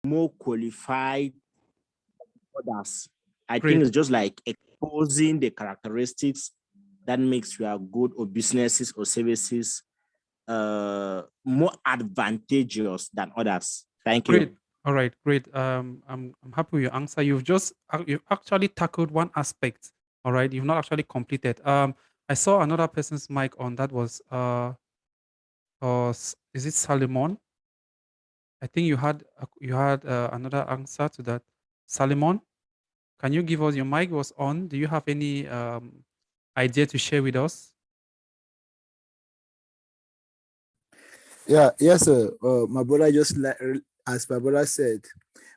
more qualified than others. I think Great. it's just like exposing the characteristics that makes your good or businesses or services more advantageous than others. Thank Great. you. All right, great. I'm happy with your answer. You've actually tackled one aspect. All right, you've not actually completed. I saw another person's mic on. That was is it Salimon? I think you had another answer to that. Salimon, can you give us your mic was on? Do you have any idea to share with us? Yeah, yes, sir. My brother just as my brother said,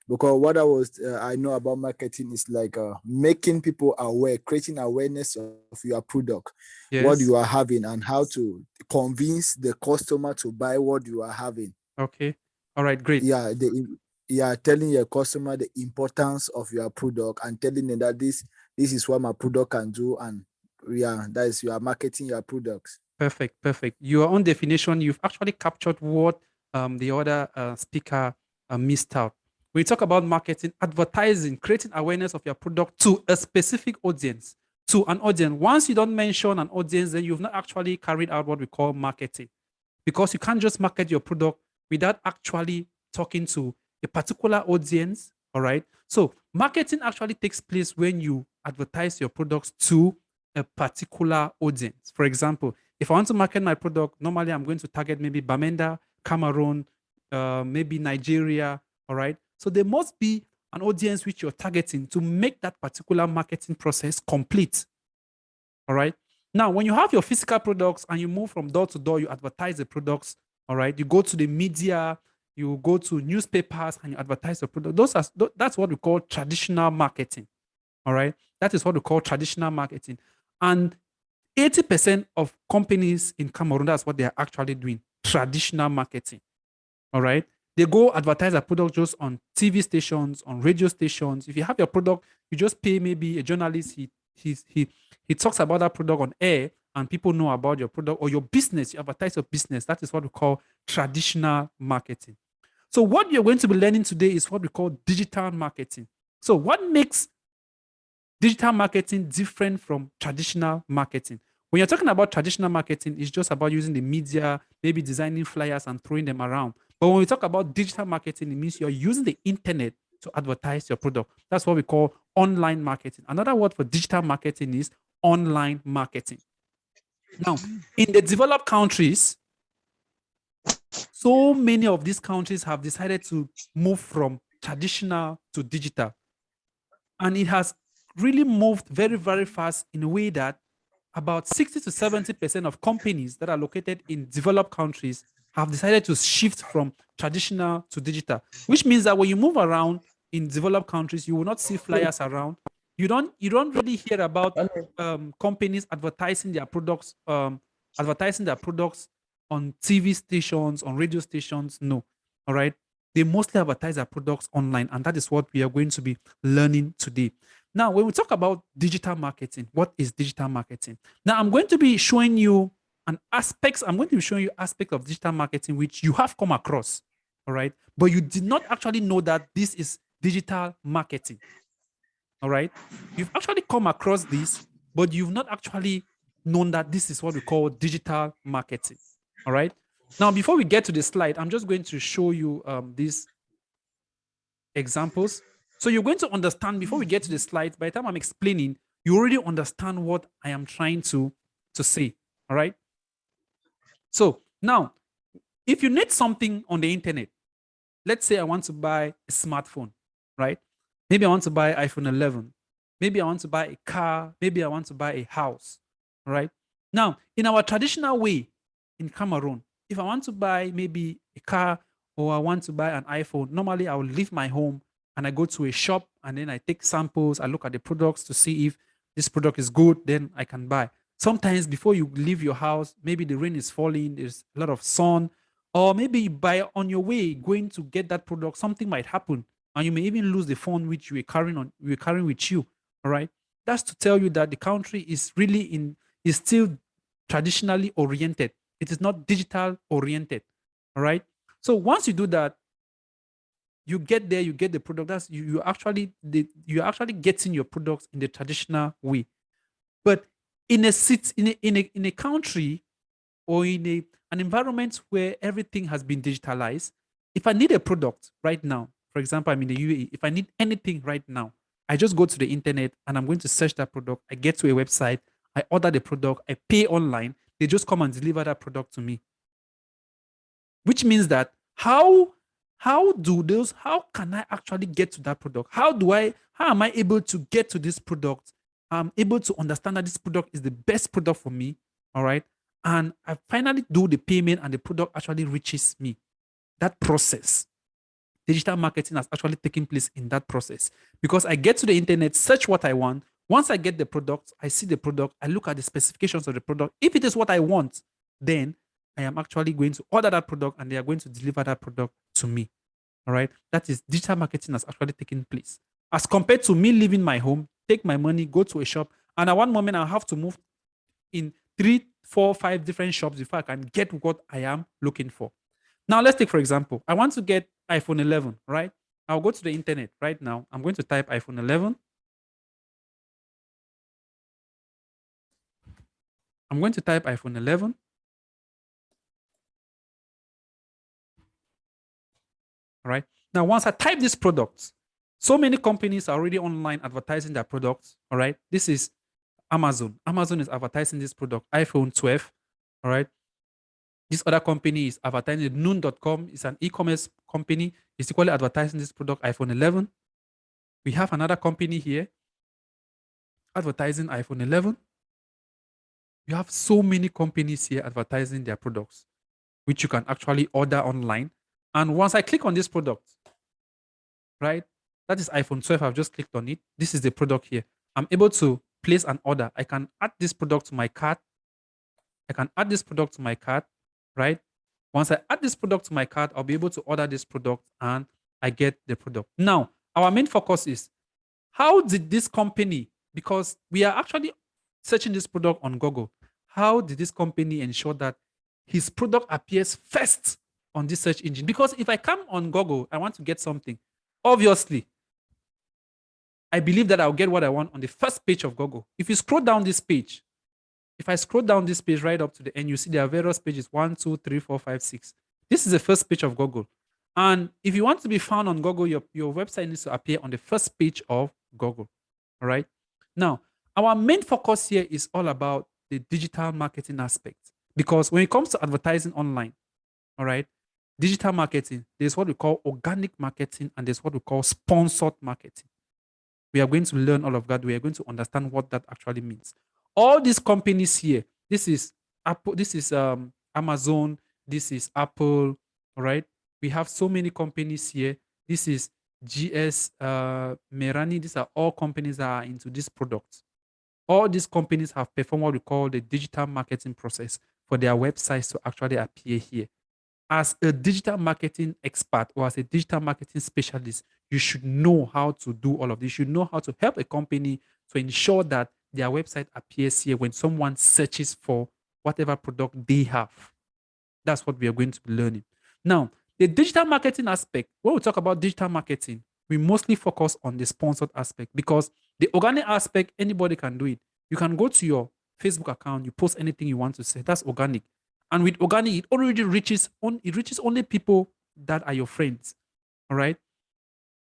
because what I know about marketing is like making people aware, creating awareness of your product, what Yes. you are having, and how to convince the customer to buy what you are having. Okay. All right. Great. Yeah, telling your customer the importance of your product and telling them that this is what my product can do, and yeah, that is, you are marketing your products. Perfect, perfect. Your own definition, you've actually captured what the other speaker missed out. When you talk about marketing, advertising, creating awareness of your product to a specific audience, to an audience. Once you don't mention an audience, then you've not actually carried out what we call marketing, because you can't just market your product without actually talking to a particular audience. All right. So marketing actually takes place when you advertise your products to a particular audience. For example, if I want to market my product, normally I'm going to target maybe Bamenda, Cameroon, maybe Nigeria. All right. So there must be an audience which you're targeting to make that particular marketing process complete. All right. Now, when you have your physical products and you move from door to door, you advertise the products. All right. You go to the media, you go to newspapers and you advertise the product. That's what we call traditional marketing. All right. That is what we call traditional marketing. And 80% of companies in Cameroon, that's what they are actually doing, traditional marketing. All right. They go advertise a product just on TV stations, on radio stations. If you have your product, you just pay maybe a journalist. He talks about that product on air, and people know about your product or your business. You advertise your business. That is what we call traditional marketing. So what you're going to be learning today is what we call digital marketing. So what makes digital marketing different from traditional marketing? When you're talking about traditional marketing, it's just about using the media, maybe designing flyers and throwing them around. But when we talk about digital marketing, it means you're using the internet to advertise your product. That's what we call online marketing. Another word for digital marketing is online marketing. Now, in the developed countries, so many of these countries have decided to move from traditional to digital. And it has really moved very, very fast in a way that about 60 to 70% of companies that are located in developed countries have decided to shift from traditional to digital, which means that when you move around in developed countries, you will not see flyers around. You don't really hear about companies advertising their products on TV stations, on radio stations. No, all right. They mostly advertise their products online, and that is what we are going to be learning today. Now, when we talk about digital marketing, what is digital marketing? Now, I'm going to be showing you I'm going to be showing you aspects of digital marketing which you have come across, all right? But you did not actually know that this is digital marketing, all right? You've actually come across this, but you've not actually known that this is what we call digital marketing, all right? Now, before we get to the slide, I'm just going to show you these examples. So you're going to understand before we get to the slides. By the time I'm explaining, you already understand what I am trying to say. All right. So now, if you need something on the internet, let's say I want to buy a smartphone, right? Maybe I want to buy iPhone 11. Maybe I want to buy a car. Maybe I want to buy a house. All right. Now, in our traditional way in Cameroon, if I want to buy maybe a car or I want to buy an iPhone, normally I will leave my home and I go to a shop and then I take samples. I look at the products to see if this product is good, then I can buy. Sometimes before you leave your house, maybe the rain is falling, there's a lot of sun, or maybe by on your way going to get that product, something might happen, and you may even lose the phone which you were carrying with you. All right, that's to tell you that the country is still traditionally oriented. It is not digital oriented. All right. So once you do that, you get there, you get the product. That's you're actually getting your products in the traditional way. But in a city, in a country, or in an environment where everything has been digitalized, if I need a product right now, for example, I'm in the UAE, if I need anything right now, I just go to the internet and I'm going to search that product. I get to a website, I order the product, I pay online, they just come and deliver that product to me. Which means that how can I actually get to that product? How am I able to get to this product? I'm able to understand that this product is the best product for me. All right. And I finally do the payment and the product actually reaches me. That process, digital marketing has actually taken place in that process, because I get to the internet, search what I want. Once I get the product, I see the product, I look at the specifications of the product. If it is what I want, then I am actually going to order that product and they are going to deliver that product to me. All right. That is digital marketing has actually taken place. As compared to me leaving my home, take my money, go to a shop, and at one moment I'll have to move in 3, 4, 5 different shops before I can get what I am looking for. Now, let's take, for example, I want to get iPhone 11, right? I'll go to the internet right now. I'm going to type iPhone 11. I'm going to type iPhone 11. All right. Now, once I type this product, so many companies are already online advertising their products. All right. This is Amazon. Amazon is advertising this product, iPhone 12. All right. This other company is advertising noon.com. It's an e-commerce company. It's equally advertising this product, iPhone 11. We have another company here advertising iPhone 11. You have so many companies here advertising their products, which you can actually order online. And once I click on this product, right, that is iPhone 12. I've just clicked on it. This is the product here. I'm able to place an order. I can add this product to my cart. Right? Once I add this product to my cart, I'll be able to order this product and I get the product. Now, our main focus is how did this company, because we are actually searching this product on Google, how did this company ensure that his product appears first on this search engine? Because if I come on Google, I want to get something, obviously, I believe that I'll get what I want on the first page of Google. If you scroll down this page, if I scroll down this page right up to the end, you see there are various pages 1, 2, 3, 4, 5, 6. This is the first page of Google. And if you want to be found on Google, your website needs to appear on the first page of Google. All right. Now, our main focus here is all about the digital marketing aspect. Because when it comes to advertising online, all right, digital marketing, there's what we call organic marketing and there's what we call sponsored marketing. We are going to learn all of that. We are going to understand what that actually means. All these companies here, this is Apple, this is Amazon, this is Apple, all right? We have so many companies here. This is GS, Merani. These are all companies that are into this product. All these companies have performed what we call the digital marketing process for their websites to actually appear here. As a digital marketing expert or as a digital marketing specialist, you should know how to do all of this. You should know how to help a company to ensure that their website appears here when someone searches for whatever product they have. That's what we are going to be learning. Now, the digital marketing aspect, when we talk about digital marketing, we mostly focus on the sponsored aspect because the organic aspect, anybody can do it. You can go to your Facebook account, you post anything you want to say. That's organic. And with organic, it already reaches only people that are your friends. All right.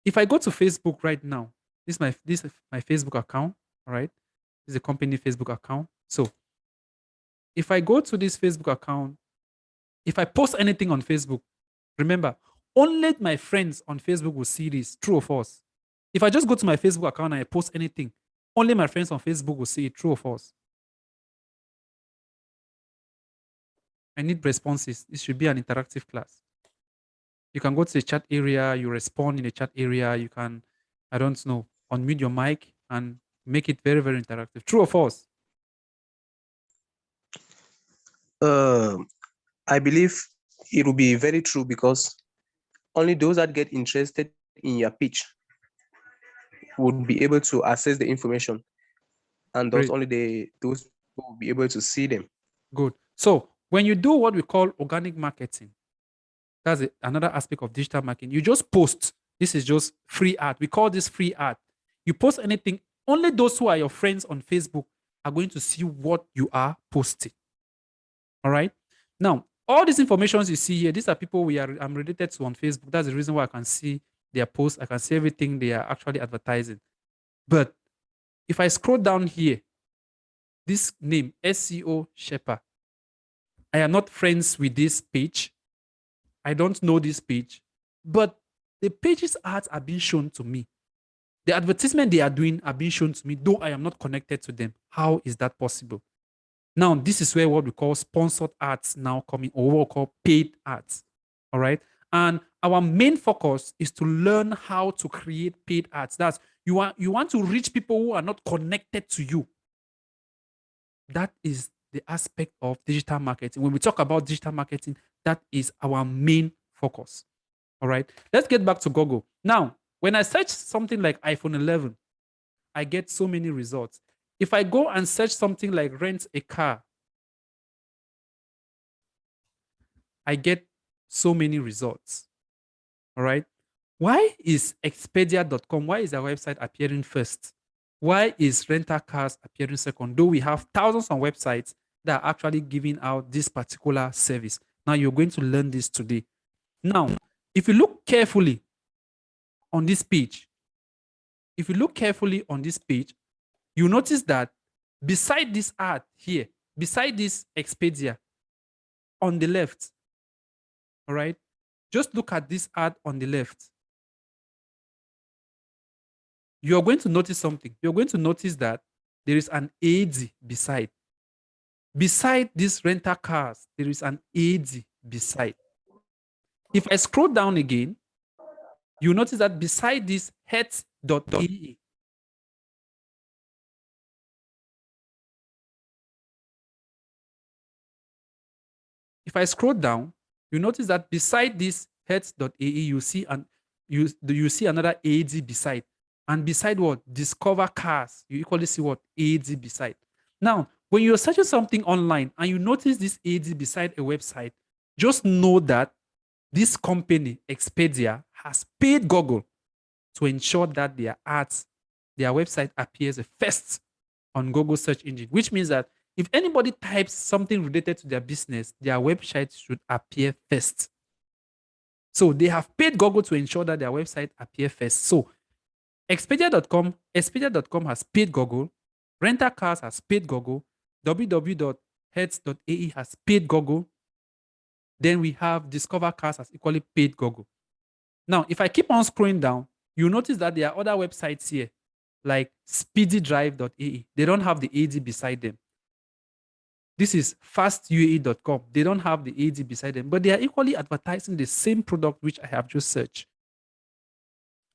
If I go to Facebook right now, this is my Facebook account. All right. This is a company Facebook account. So if I go to this Facebook account, if I post anything on Facebook, remember, only my friends on Facebook will see this, true or false. If I just go to my Facebook account and I post anything, only my friends on Facebook will see it, true or false. I need responses. It should be an interactive class. You can go to the chat area, you respond in the chat area, you can, I don't know, unmute your mic and make it very, very interactive. True or false? I believe it will be very true because only those that get interested in your pitch would be able to access the information, and those Great. those people will be able to see them. Good. So when you do what we call organic marketing, That's another aspect of digital marketing. You just post. This is just free art. We call this free art. You post anything. Only those who are your friends on Facebook are going to see what you are posting. All right. Now, all these informations you see here, these are people I'm related to on Facebook. That's the reason why I can see their posts. I can see everything they are actually advertising. But if I scroll down here, this name, SEO Shepherd, I am not friends with this page. I don't know this page, but the page's ads are being shown to me. The advertisement they are doing are being shown to me, though I am not connected to them. How is that possible? Now, this is where what we call sponsored ads now coming, or what we call paid ads. All right. And our main focus is to learn how to create paid ads. That's you want to reach people who are not connected to you. That is the aspect of digital marketing. When we talk about digital marketing, that is our main focus. All right. Let's get back to Google. Now, when I search something like iPhone 11, I get so many results. If I go and search something like rent a car, I get so many results. All right. Why is Expedia.com, why is our website appearing first? Why is rental cars appearing second? Though we have thousands of websites that are actually giving out this particular service. Now you're going to learn this today. Now, if you look carefully on this page, you notice that beside this ad here, beside this Expedia on the left, all right, just look at this ad on the left. You're going to notice something. You're going to notice that there is an AD beside. Beside these rental cars, there is an AD beside. If I scroll down again, you notice that beside this heads.ee, if I scroll down, you notice that beside this heads.ee, you see another AD beside. And beside what? Discover cars. You equally see what? AD beside. Now, when you're searching something online and you notice this AD beside a website, just know that this company, Expedia, has paid Google to ensure that their ads, their website appears first on Google search engine, which means that if anybody types something related to their business, their website should appear first. So they have paid Google to ensure that their website appear first. So Expedia.com has paid Google, Rental Cars has paid Google, www.heads.ae has paid Google. Then we have Discover Cars has equally paid Google. Now, if I keep on scrolling down, you notice that there are other websites here, like speedydrive.ae. They don't have the AD beside them. This is fastuae.com. They don't have the AD beside them, but they are equally advertising the same product which I have just searched.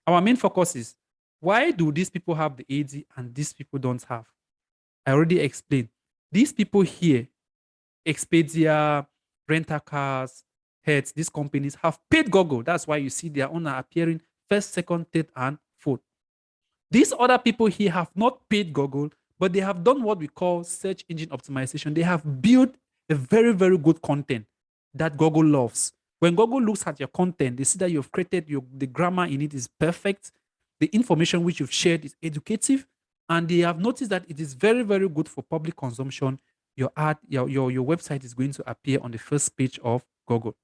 Our main focus is, why do these people have the AD and these people don't have? I already explained. These people here, Expedia, Rental Cars, Heads, these companies have paid Google. That's why you see their own are appearing first, second, third, and fourth. These other people here have not paid Google, but they have done what we call search engine optimization. They have built a very, very good content that Google loves. When Google looks at your content, they see that you've created the grammar in it is perfect. The information which you've shared is educative, and they have noticed that it is very, very good for public consumption. Your ad, your website is going to appear on the first page of Google.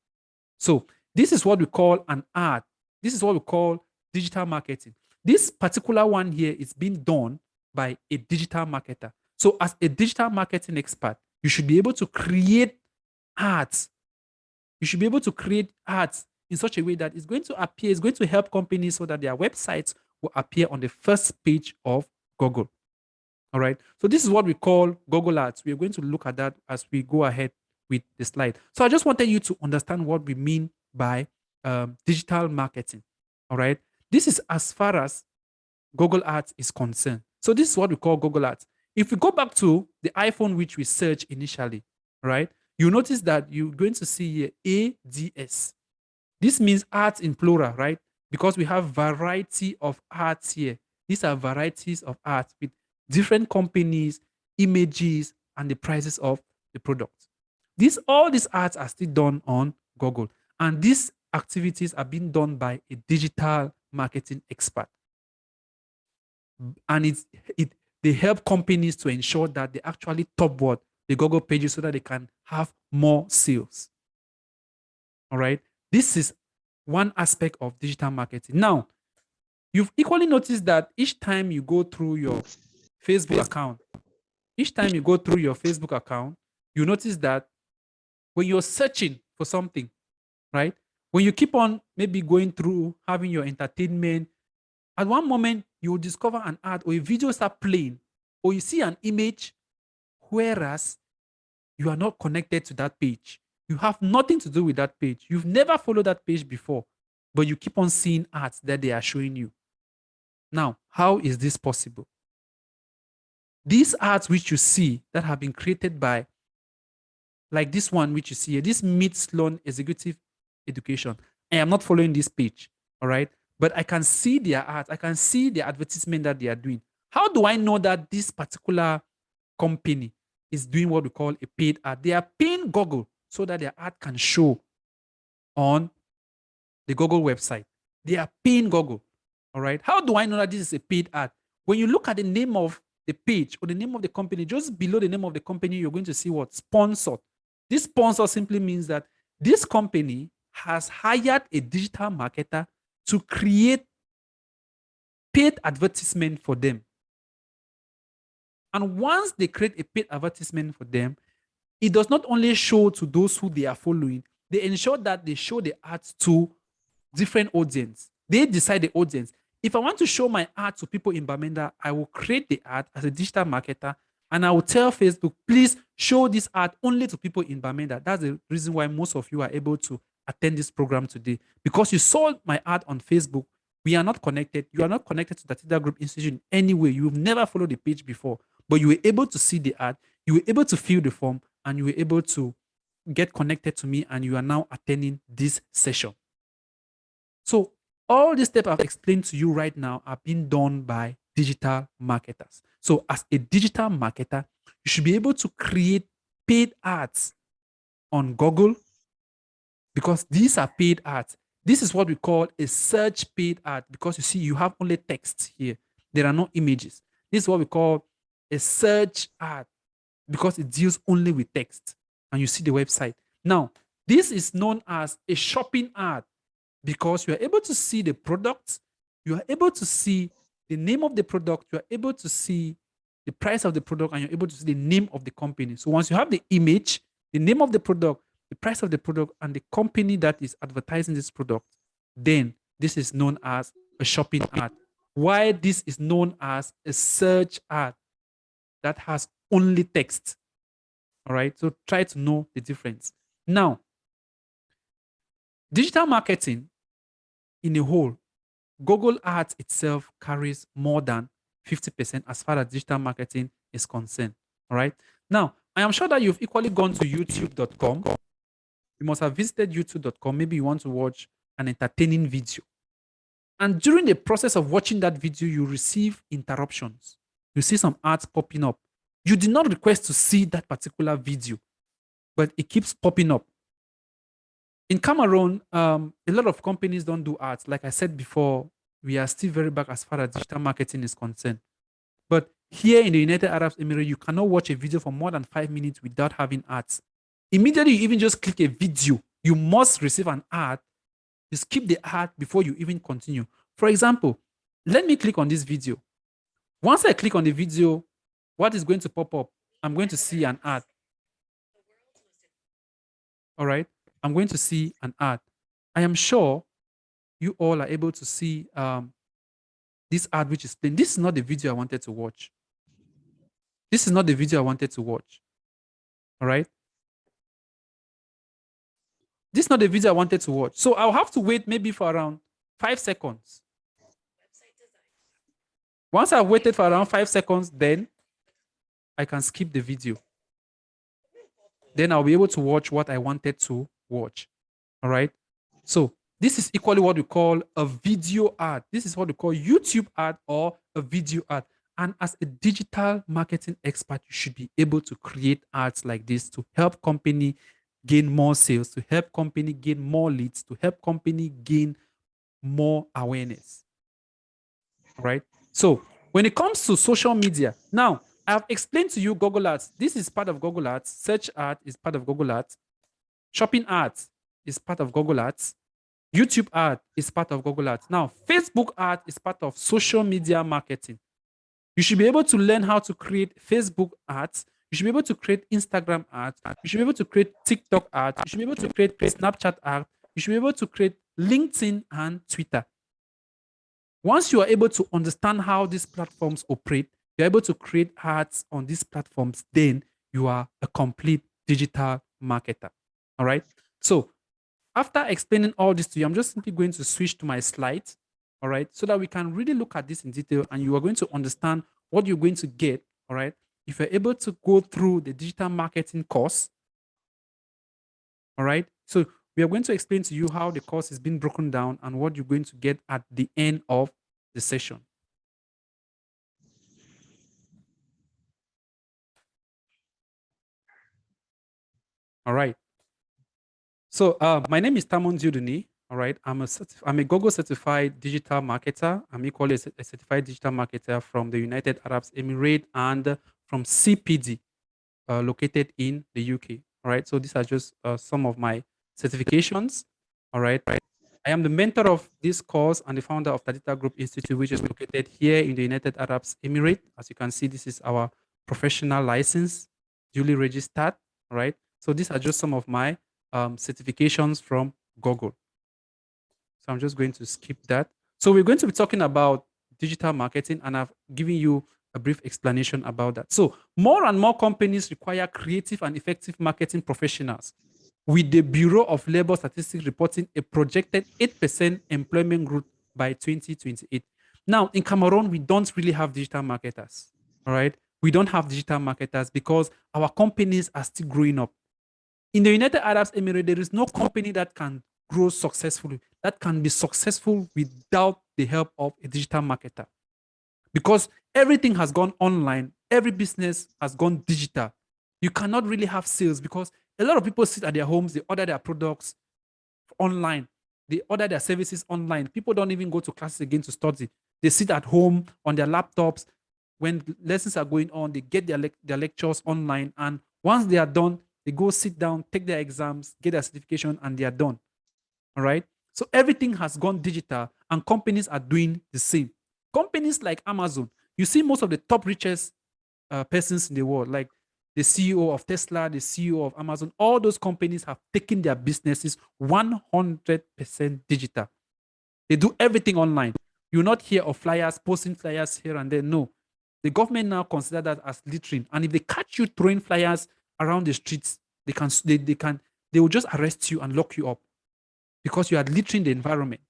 So this is what we call an ad. This is what we call digital marketing. This particular one here is being done by a digital marketer. So as a digital marketing expert, you should be able to create ads. You should be able to create ads in such a way that it's going to appear, it's going to help companies so that their websites will appear on the first page of Google. All right. So this is what we call Google Ads. We are going to look at that as we go ahead with the slide. So I just wanted you to understand what we mean by digital marketing. All right. This is as far as Google Ads is concerned. So this is what we call Google Ads. If we go back to the iPhone, which we searched initially, right, you notice that you're going to see here ADS. This means ads in plural, right? Because we have variety of ads here. These are varieties of ads with different companies, images, and the prices of the product. All these ads are still done on Google. And these activities are being done by a digital marketing expert. And they help companies to ensure that they actually top what the Google pages so that they can have more sales. All right. This is one aspect of digital marketing. Now, you've equally noticed that each time you go through your Facebook account, you notice that when you're searching for something, right? When you keep on maybe going through having your entertainment, at one moment you will discover an ad or a video start playing, or you see an image, whereas you are not connected to that page. You have nothing to do with that page. You've never followed that page before, but you keep on seeing ads that they are showing you. Now, how is this possible? These ads which you see that have been created by, like this one which you see here, this Meet Sloan Executive Education. I am not following this page, all right? But I can see their ads. I can see the advertisement that they are doing. How do I know that this particular company is doing what we call a paid ad? They are paying Google so that their ad can show on the Google website. They are paying Google, all right? How do I know that this is a paid ad? When you look at the name of the page or the name of the company, just below the name of the company, you're going to see what? Sponsored. This sponsor simply means that this company has hired a digital marketer to create paid advertisement for them. And once they create a paid advertisement for them, it does not only show to those who they are following, they ensure that they show the ads to different audience. They decide the audience. If I want to show my ad to people in Bamenda, I will create the ad as a digital marketer and I will tell Facebook, please show this ad only to people in Bamenda. That's the reason why most of you are able to attend this program today. Because you saw my ad on Facebook, we are not connected. You are not connected to the Tida Group Institute in any way. You've never followed the page before, but you were able to see the ad, you were able to fill the form, and you were able to get connected to me, and you are now attending this session. So all the steps I've explained to you right now are being done by digital marketers. So as a digital marketer, you should be able to create paid ads on Google because these are paid ads. This is what we call a search paid ad because you see, you have only text here. There are no images. This is what we call a search ad because it deals only with text and you see the website. Now, this is known as a shopping ad because you are able to see the product, you are able to see the name of the product, you are able to see the price of the product, and you're able to see the name of the company. So once you have the image, the name of the product, the price of the product, and the company that is advertising this product, then this is known as a shopping ad. Why this is known as a search ad that has only text. All right, so try to know the difference. Now, digital marketing in a whole, Google Ads itself carries more than 50% as far as digital marketing is concerned. All right. Now, I am sure that you've equally gone to youtube.com. You must have visited youtube.com. Maybe you want to watch an entertaining video. And during the process of watching that video, you receive interruptions. You see some ads popping up. You did not request to see that particular video, but it keeps popping up. In Cameroon, a lot of companies don't do ads. Like I said before, we are still very back as far as digital marketing is concerned. But here in the United Arab Emirates, you cannot watch a video for more than 5 minutes without having ads. Immediately, you even just click a video, you must receive an ad. You skip the ad before you even continue. For example, let me click on this video. Once I click on the video, what is going to pop up? I'm going to see an ad. All right. I'm going to see an ad. I am sure you all are able to see this ad which is playing. This is not the video I wanted to watch. This is not the video I wanted to watch. All right. This is not the video I wanted to watch. So I'll have to wait maybe for around 5 seconds. Once I've waited for around 5 seconds, then I can skip the video. Then I'll be able to watch what I wanted to watch. All right. So this is equally what we call a video ad. This is what we call YouTube ad or a video ad. And as a digital marketing expert, you should be able to create ads like this to help company gain more sales, to help company gain more leads, to help company gain more awareness. All right. So when it comes to social media, now I've explained to you Google Ads. This is part of Google Ads. Search ad is part of Google Ads. Shopping ads is part of Google Ads. YouTube ad is part of Google Ads. Now, Facebook ad is part of social media marketing. You should be able to learn how to create Facebook ads. You should be able to create Instagram ads. You should be able to create TikTok ads. You should be able to create Snapchat ads. You should be able to create LinkedIn and Twitter. Once you are able to understand how these platforms operate, you're able to create ads on these platforms, then you are a complete digital marketer. All right. So after explaining all this to you, I'm just simply going to switch to my slides, all right, so that we can really look at this in detail and you are going to understand what you're going to get, all right, if you're able to go through the digital marketing course, all right. So we are going to explain to you how the course is being broken down and what you're going to get at the end of the session. All right. So my name is Tamon Juduni. All right. I'm a Google certified digital marketer. I'm equally a certified digital marketer from the United Arab Emirates and from CPD, located in the UK. All right. So these are just some of my certifications. All right. I am the mentor of this course and the founder of Tadita Group Institute, which is located here in the United Arab Emirates. As you can see, this is our professional license, duly registered. All right. So these are just some of my certifications from Google. So I'm just going to skip that. So we're going to be talking about digital marketing, and I've given you a brief explanation about that. So more and more companies require creative and effective marketing professionals, with the Bureau of Labor Statistics reporting a projected 8% employment growth by 2028. Now, in Cameroon, we don't really have digital marketers, all right? We don't have digital marketers because our companies are still growing up. In the United Arab Emirates, there is no company that can grow successfully, that can be successful without the help of a digital marketer. Because everything has gone online, every business has gone digital. You cannot really have sales because a lot of people sit at their homes, they order their products online, they order their services online. People don't even go to classes again to study. They sit at home on their laptops. When lessons are going on, they get their lectures online. And once they are done, they go sit down, take their exams, get their certification, and they are done. All right. So everything has gone digital, and companies are doing the same. Companies like Amazon, you see most of the top richest persons in the world, like the CEO of Tesla, the CEO of Amazon, all those companies have taken their businesses 100% digital. They do everything online. You'll not hear of flyers, posting flyers here and there. No. The government now consider that as littering. And if they catch you throwing flyers around the streets, they will just arrest you and lock you up because you are littering the environment.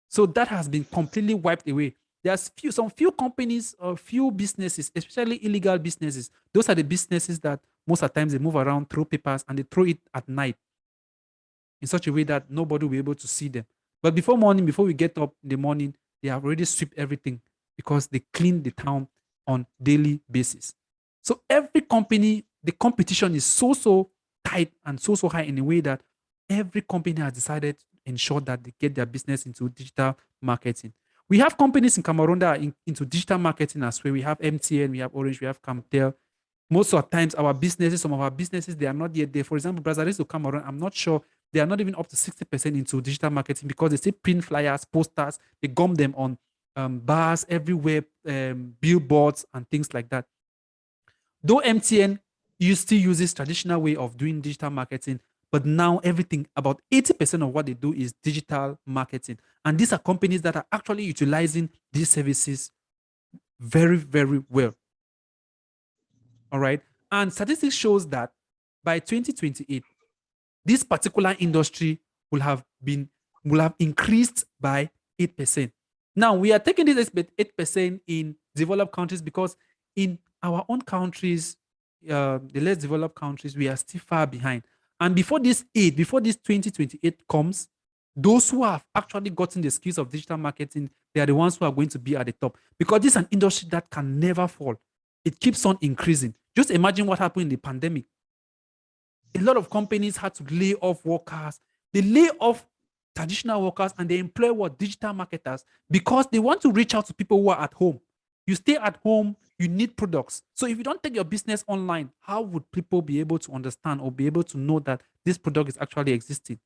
So that has been completely wiped away. There's some few companies or few businesses, especially illegal businesses. Those are the businesses that most of the times they move around, throw papers, and they throw it at night in such a way that nobody will be able to see them. But before morning, before we get up in the morning, they have already swept everything because they clean the town on daily basis. So every company, the competition is so tight and so high in a way that every company has decided to ensure that they get their business into digital marketing. We have companies in Cameroon that are into digital marketing as well. We have MTN, we have Orange, we have Camtel. Most of the times, our businesses, some of our businesses, they are not yet there. For example, Brazil to Cameroon, I'm not sure they are not even up to 60% into digital marketing because they still print flyers, posters, they gum them on bars everywhere, billboards, and things like that. Though MTN still uses traditional way of doing digital marketing, but now everything, about 80% of what they do is digital marketing. And these are companies that are actually utilizing these services very, very well. All right. And statistics shows that by 2028, this particular industry will have increased by 8%. Now we are taking this 8% in developed countries because in our own countries, the less developed countries, we are still far behind. And before this 2028 comes, those who have actually gotten the skills of digital marketing, they are the ones who are going to be at the top because this is an industry that can never fall. It keeps on increasing. Just imagine what happened in the pandemic. A lot of companies had to lay off workers. They lay off traditional workers and they employ what? Digital marketers, because they want to reach out to people who are at home. You stay at home, you need products. So if you don't take your business online, how would people be able to understand or be able to know that this product is actually existing?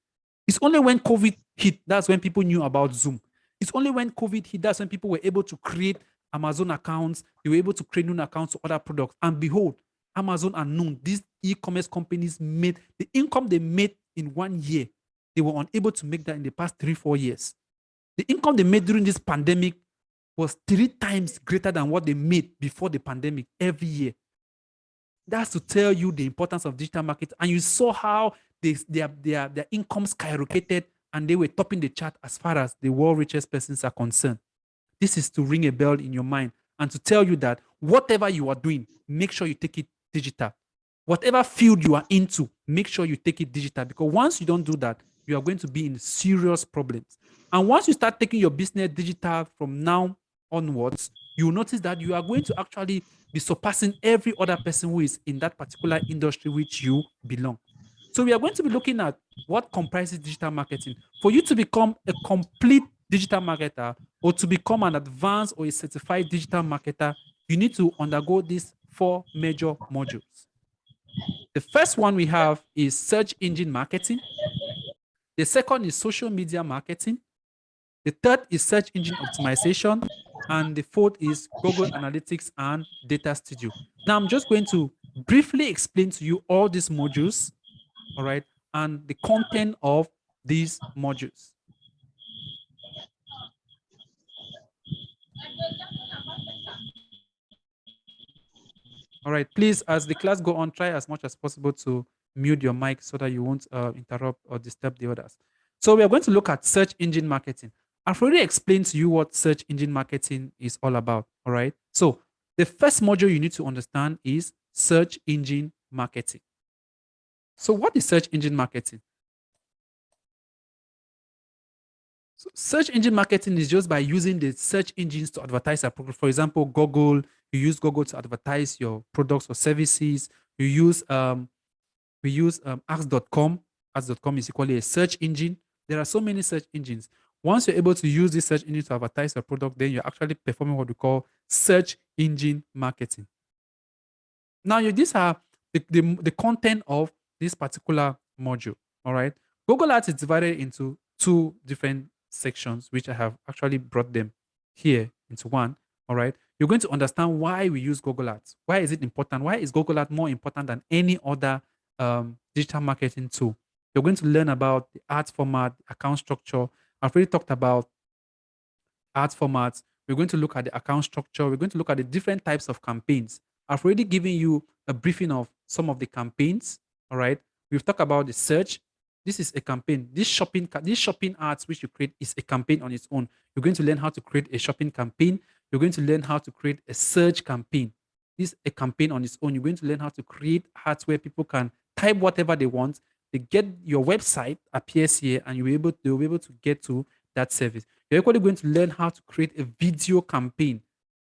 It's only when COVID hit, that's when people knew about Zoom. It's only when COVID hit, that's when people were able to create Amazon accounts. They were able to create new accounts to other products. And behold, Amazon and Noon, these e-commerce companies made the income they made in 1 year. They were unable to make that in the past 3-4 years. The income they made during this pandemic was 3 times greater than what they made before the pandemic every year. That's to tell you the importance of digital marketing. And you saw how their income skyrocketed and they were topping the chart as far as the world richest persons are concerned. This is to ring a bell in your mind and to tell you that whatever you are doing, make sure you take it digital. Whatever field you are into, make sure you take it digital, because once you don't do that, you are going to be in serious problems. And once you start taking your business digital from now onwards, you will notice that you are going to actually be surpassing every other person who is in that particular industry which you belong. So we are going to be looking at what comprises digital marketing. For you to become a complete digital marketer or to become an advanced or a certified digital marketer, you need to undergo these 4 major modules. The first one we have is search engine marketing. The second is social media marketing. The third is search engine optimization. And the fourth is Google Analytics and Data Studio. Now, I'm just going to briefly explain to you all these modules, all right, and the content of these modules. All right, please, as the class go on, try as much as possible to mute your mic so that you won't interrupt or disturb the others. So we are going to look at search engine marketing. I've already explained to you what search engine marketing is all about, all right? So the first module you need to understand is search engine marketing. So what is search engine marketing? So search engine marketing is just by using the search engines to advertise a product. For example, Google, you use Google to advertise your products or services. We use ask.com. Ask.com is equally a search engine. There are so many search engines. Once you're able to use this search engine to advertise your product, then you're actually performing what we call search engine marketing. Now, these are the content of this particular module, all right? Google Ads is divided into 2 different sections, which I have actually brought them here into one, all right? You're going to understand why we use Google Ads. Why is it important? Why is Google Ads more important than any other digital marketing tool? You're going to learn about the ads format, account structure. I've already talked about ads formats. We're going to look at the account structure. We're going to look at the different types of campaigns. I've already given you a briefing of some of the campaigns, all right? We've talked about the search. This is a campaign. This shopping ads which you create is a campaign on its own. You're going to learn how to create a shopping campaign. You're going to learn how to create a search campaign. This is a campaign on its own. You're going to learn how to create ads where people can type whatever they want. They get your website appears here, and they'll be able to get to that service. You're equally going to learn how to create a video campaign,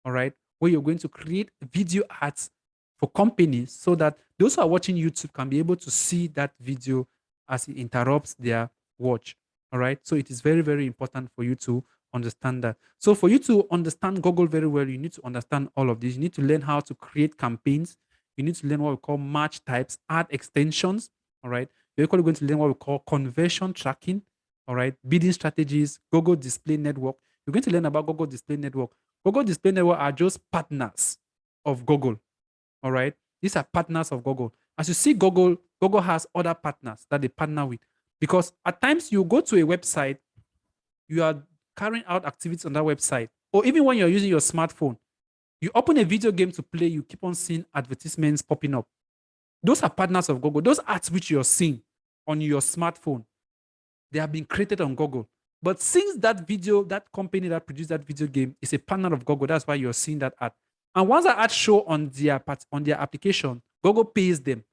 all right, where you're going to create video ads for companies so that those who are watching YouTube can be able to see that video as it interrupts their watch, all right? So it is very, very important for you to understand that. So for you to understand Google very well, you need to understand all of this. You need to learn how to create campaigns. You need to learn what we call match types, ad extensions, all right? You're equally going to learn what we call conversion tracking, all right, bidding strategies, Google Display Network. You're going to learn about Google Display Network. Google Display Network are just partners of Google, all right? These are partners of Google. As you see, Google has other partners that they partner with, because at times you go to a website, you are carrying out activities on that website, or even when you're using your smartphone, you open a video game to play, you keep on seeing advertisements popping up. Those are partners of Google. Those ads which you're seeing on your smartphone, they have been created on Google. But since that company that produced that video game is a partner of Google, that's why you're seeing that ad. And once that ad show on their application, Google pays them.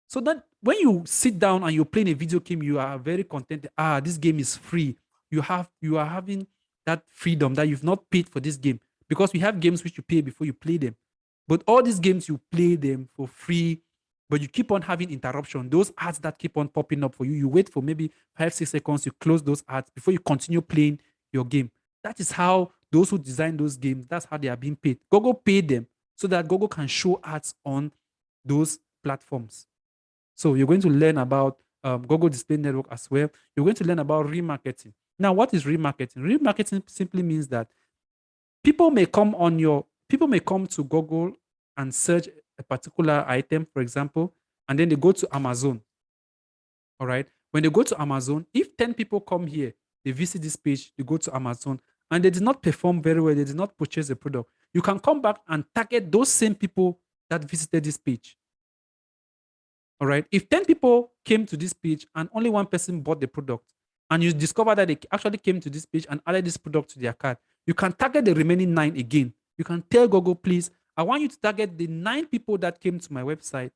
So that when you sit down and you're playing a video game, you are very content. This game is free. You are having that freedom that you've not paid for this game, because we have games which you pay before you play them. But all these games, you play them for free. but you keep on having interruption. Those ads that keep on popping up for you, you wait for maybe 5-6 seconds, you close those ads before you continue playing your game. That is how those who design those games, that's how they are being paid. Google paid them so that Google can show ads on those platforms. So you're going to learn about Google Display Network as well. You're going to learn about remarketing. Now, what is remarketing? Remarketing simply means that people may come to Google and search a particular item, for example, and then they go to Amazon. All right. When they go to Amazon, if 10 people come here, they visit this page, they go to Amazon, and they did not perform very well, they did not purchase the product, you can come back and target those same people that visited this page. All right. If 10 people came to this page and only one person bought the product, and you discover that they actually came to this page and added this product to their cart, you can target the remaining 9 again. You can tell Google, please, I want you to target the 9 people that came to my website,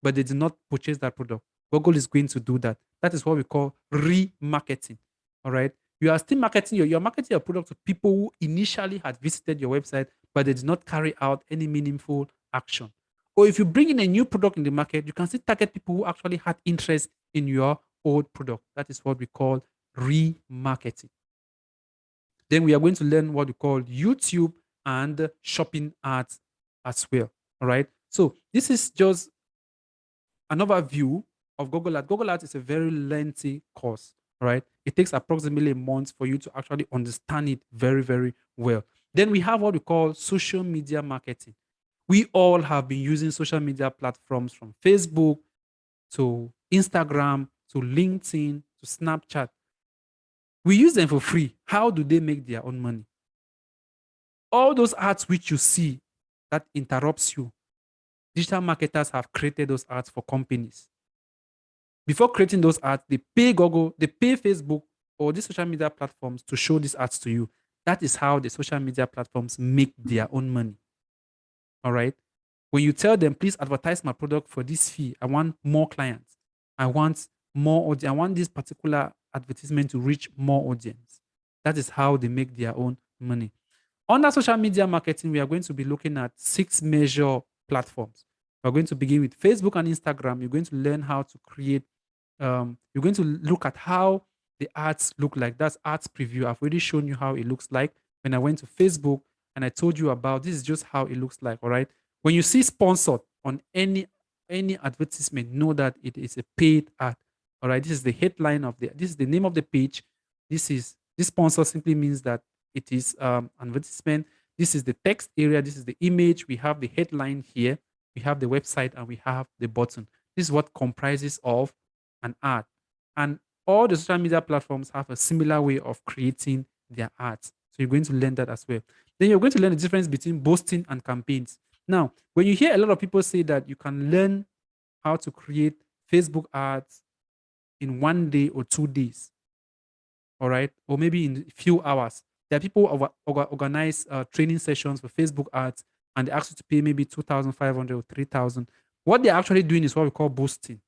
but they did not purchase that product. Google is going to do that. That is what we call remarketing. All right. You are still marketing you're marketing your product to people who initially had visited your website, but they did not carry out any meaningful action. Or if you bring in a new product in the market, you can still target people who actually had interest in your old product. That is what we call remarketing. Then we are going to learn what we call YouTube and shopping ads as well. All right. So this is just another view of Google Ads. Google Ads is a very lengthy course. All right. It takes approximately a month for you to actually understand it very, very well. Then we have what we call social media marketing. We all have been using social media platforms from Facebook to Instagram to LinkedIn to Snapchat. We use them for free. How do they make their own money? All those ads which you see that interrupts you, digital marketers have created those ads for companies. Before creating those ads, they pay Google, they pay Facebook or these social media platforms to show these ads to you. That is how the social media platforms make their own money. All right. When you tell them, please advertise my product for this fee, I want more clients. I want more audience. I want this particular advertisement to reach more audience. That is how they make their own money. Under social media marketing, we are going to be looking at 6 major platforms. We're going to begin with Facebook and Instagram. You're going to learn how to create, you're going to look at how the ads look like. That's ads preview. I've already shown you how it looks like. When I went to Facebook and I told you about this is just how it looks like. All right. When you see sponsored on any advertisement, know that it is a paid ad. All right. This is the headline of this is the name of the page. This sponsor simply means that it is advertisement. This is the text area. This is the image. We have the headline here. We have the website and we have the button. This is what comprises of an ad. And all the social media platforms have a similar way of creating their ads. So you're going to learn that as well. Then you're going to learn the difference between boosting and campaigns. Now, when you hear a lot of people say that you can learn how to create Facebook ads in 1 day or 2 days, all right, or maybe in a few hours, there are people who organize training sessions for Facebook ads and they ask you to pay maybe 2,500 or 3,000. What they're actually doing is what we call boosting.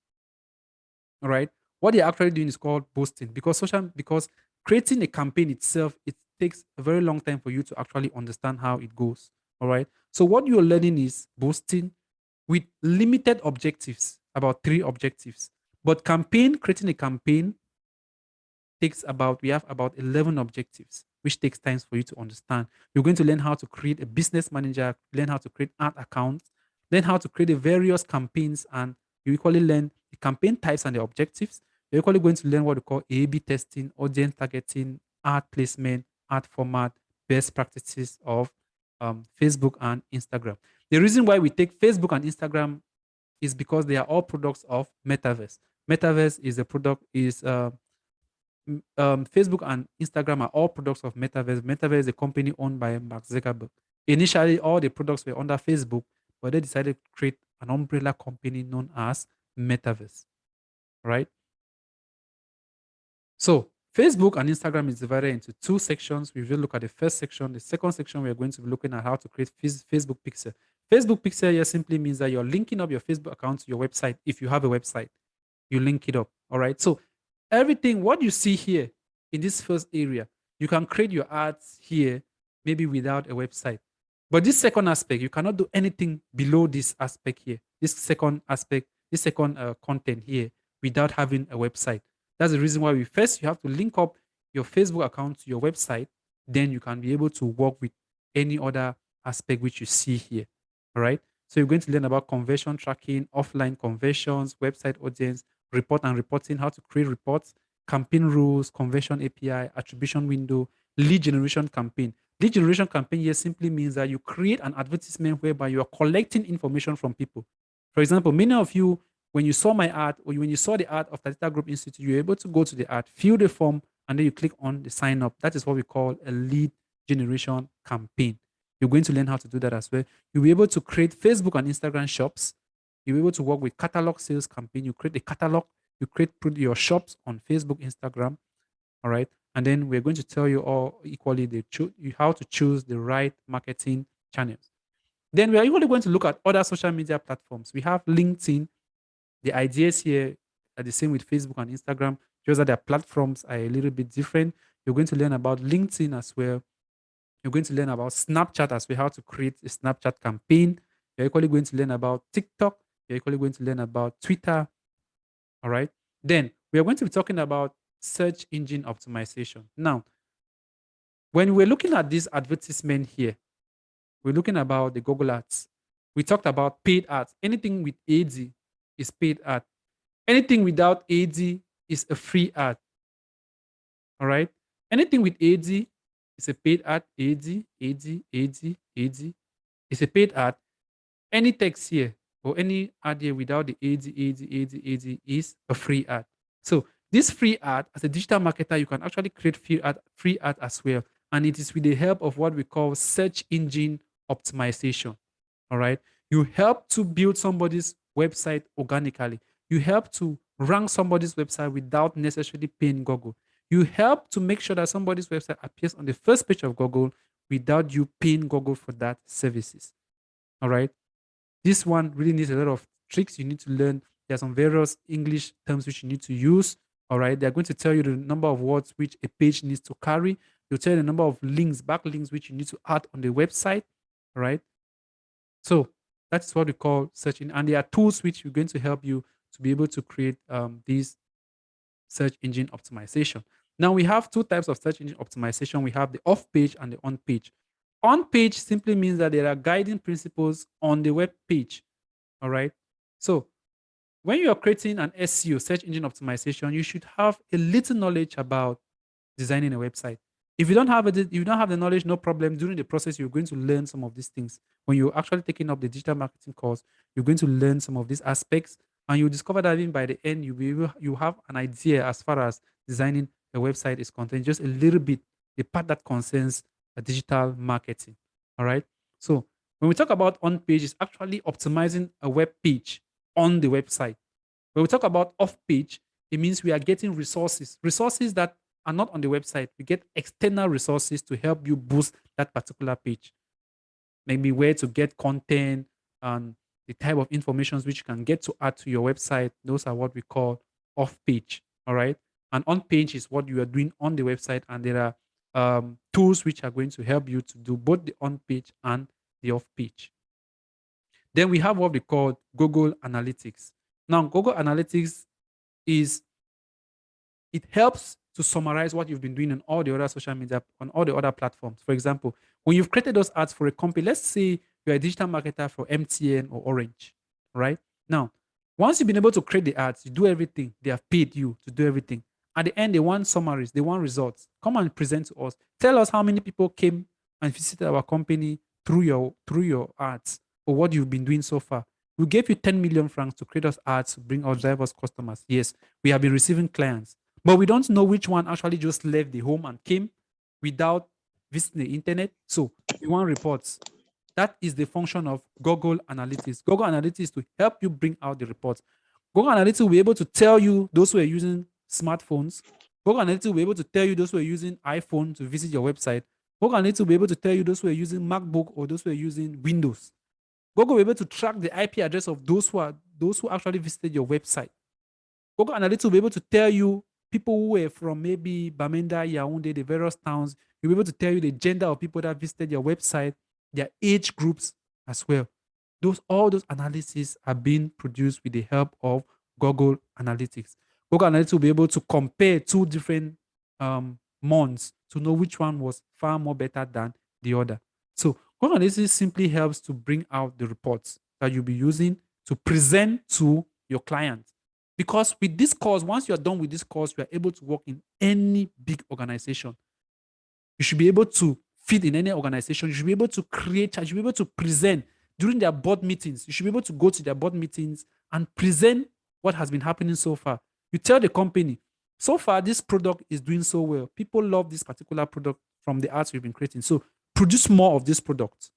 All right. What they're actually doing is called boosting because creating a campaign itself, it takes a very long time for you to actually understand how it goes. All right. So what you're learning is boosting with limited objectives, about 3 objectives. But creating a campaign we have about 11 objectives, which takes time for you to understand. You're going to learn how to create a business manager, learn how to create ad accounts, learn how to create the various campaigns, and you equally learn the campaign types and the objectives. You're equally going to learn what we call A/B testing, audience targeting, ad placement, ad format, best practices of Facebook and Instagram. The reason why we take Facebook and Instagram is because they are all products of Metaverse. Metaverse is a product, Facebook and Instagram are all products of Metaverse. Metaverse is a company owned by Mark Zuckerberg. Initially, all the products were under Facebook, but they decided to create an umbrella company known as Metaverse, right? So Facebook and Instagram is divided into 2 sections. We will look at the first section. The second section, we are going to be looking at how to create Facebook pixel. Facebook pixel here simply means that you're linking up your Facebook account to your website. If you have a website, you link it up, all right? So everything, what you see here in this first area, you can create your ads here, maybe without a website. But this second aspect, you cannot do anything below this aspect here. This second aspect, this second content here without having a website. That's the reason why you have to link up your Facebook account to your website. Then you can be able to work with any other aspect which you see here. All right. So you're going to learn about conversion tracking, offline conversions, website audience, report and reporting, how to create reports, campaign rules, conversion API, attribution window, lead generation campaign. Lead generation campaign here simply means that you create an advertisement whereby you are collecting information from people. For example, many of you, when you saw my ad or when you saw the ad of the Data Group Institute, you're able to go to the ad, fill the form, and then you click on the sign up. That is what we call a lead generation campaign. You're going to learn how to do that as well. You'll be able to create Facebook and Instagram shops. You'll be able to work with catalog sales campaign. You create a catalog, put your shops on Facebook, Instagram. All right. And then we're going to tell you all equally how to choose the right marketing channels. Then we are equally going to look at other social media platforms. We have LinkedIn. The ideas here are the same with Facebook and Instagram, just that their platforms are a little bit different. You're going to learn about LinkedIn as well. You're going to learn about Snapchat as well, how to create a Snapchat campaign. You're equally going to learn about TikTok. You're equally going to learn about Twitter. All right. Then we are going to be talking about search engine optimization. Now, when we're looking at this advertisement here, we're looking about the Google ads. We talked about paid ads. Anything with AD is paid ad. Anything without AD is a free ad. All right. Anything with AD is a paid ad. AD is a paid ad. Any text here or any ad here without the AD is a free ad. So this free ad, as a digital marketer, you can actually create free ad as well. And it is with the help of what we call search engine optimization. All right. You help to build somebody's website organically. You help to rank somebody's website without necessarily paying Google. You help to make sure that somebody's website appears on the first page of Google without you paying Google for that services. All right. This one really needs a lot of tricks you need to learn. There are some various English terms which you need to use. All right. They're going to tell you the number of words which a page needs to carry. They'll tell you the number of links, backlinks, which you need to add on the website. All right. So that's what we call searching. And there are tools which are going to help you to be able to create these search engine optimization. Now we have two types of search engine optimization. We have the off page and the on page. On page simply means that there are guiding principles on the web page. All right. So when you are creating an SEO, search engine optimization, you should have a little knowledge about designing a website. If you don't have the knowledge, no problem. During the process, you're going to learn some of these things. When you're actually taking up the digital marketing course, you're going to learn some of these aspects, and you discover that even by the end, you have an idea as far as designing a website is concerned. Just a little bit, the part that concerns digital marketing. All right. So when we talk about on page, it's actually optimizing a web page on the website. When we talk about off page, it means we are getting resources that are not on the website. We get external resources to help you boost that particular page. Maybe where to get content and the type of information which you can get to add to your website. Those are what we call off page. All right. And on page is what you are doing on the website. And there are tools which are going to help you to do both the on page and the off page. Then we have what we call Google Analytics. Now, Google Analytics it helps to summarize what you've been doing on all the other social media, on all the other platforms. For example, when you've created those ads for a company, let's say you're a digital marketer for MTN or Orange, right? Now, once you've been able to create the ads, you do everything, they have paid you to do everything. At the end, they want summaries, they want results. Come and present to us. Tell us how many people came and visited our company through your ads or what you've been doing so far. We gave you 10 million francs to create us ads to bring our diverse customers. Yes, we have been receiving clients. But we don't know which one actually just left the home and came without visiting the internet. So we want reports. That is the function of Google Analytics. Google Analytics is to help you bring out the reports. Google Analytics will be able to tell you those who are using smartphones. Google Analytics will be able to tell you those who are using iPhone to visit your website. Google Analytics will be able to tell you those who are using MacBook or those who are using Windows. Google will be able to track the IP address of those who actually visited your website. Google Analytics will be able to tell you people who were from maybe Bamenda, Yaoundé, the various towns. You'll be able to tell you the gender of people that visited your website, their age groups as well. All those analyses are being produced with the help of Google Analytics. Google Analytics will be able to compare two different months to know which one was far more better than the other. So Google Analytics simply helps to bring out the reports that you'll be using to present to your client. Because with this course, once you're done with this course, you are able to work in any big organization. You should be able to fit in any organization. You should be able to create, you should be able to present during their board meetings. You should be able to go to their board meetings and present what has been happening so far. You tell the company, so far this product is doing so well. People love this particular product from the ads we've been creating. So produce more of this product.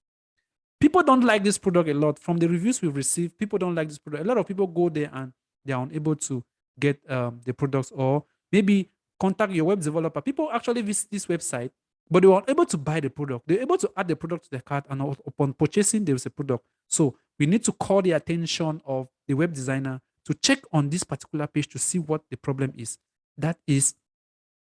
People don't like this product a lot. From the reviews we've received, people don't like this product. A lot of people go there and they are unable to get the products, or maybe contact your web developer. People actually visit this website, but they were able to buy the product. They're able to add the product to their cart, and upon purchasing, there is a product. So we need to call the attention of the web designer to check on this particular page to see what the problem is. That is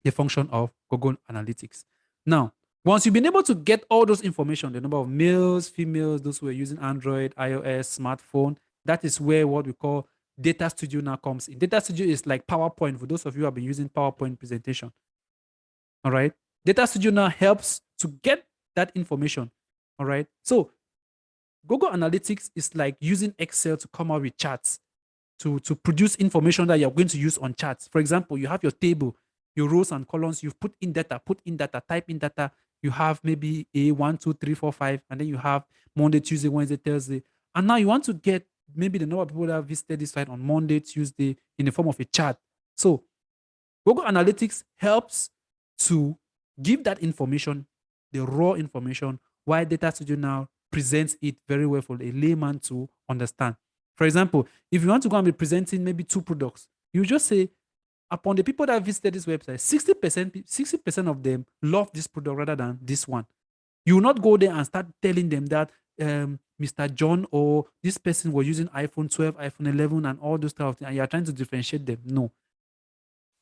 the function of Google Analytics. Now, once you've been able to get all those information, the number of males, females, those who are using Android, iOS, smartphone, that is where what we call Data Studio now comes in. Data Studio is like PowerPoint for those of you who have been using PowerPoint presentation. All right. Data Studio now helps to get that information. All right. So Google Analytics is like using Excel to come out with charts, to produce information that you're going to use on charts. For example, you have your table, your rows and columns, you've put in data, type in data. You have maybe a 1, 2, 3, 4, 5, and then you have Monday, Tuesday, Wednesday, Thursday. And now you want to get maybe the number of people that have visited this site on Monday, Tuesday in the form of a chart. So Google Analytics helps to give that information, the raw information, while Data Studio now presents it very well for a layman to understand. For example, if you want to go and be presenting maybe 2 products, you just say, upon the people that visited this website, 60% of them love this product rather than this one. You will not go there and start telling them that Mr. John or this person was using iPhone 12, iPhone 11, and all those type of things, and you are trying to differentiate them. No.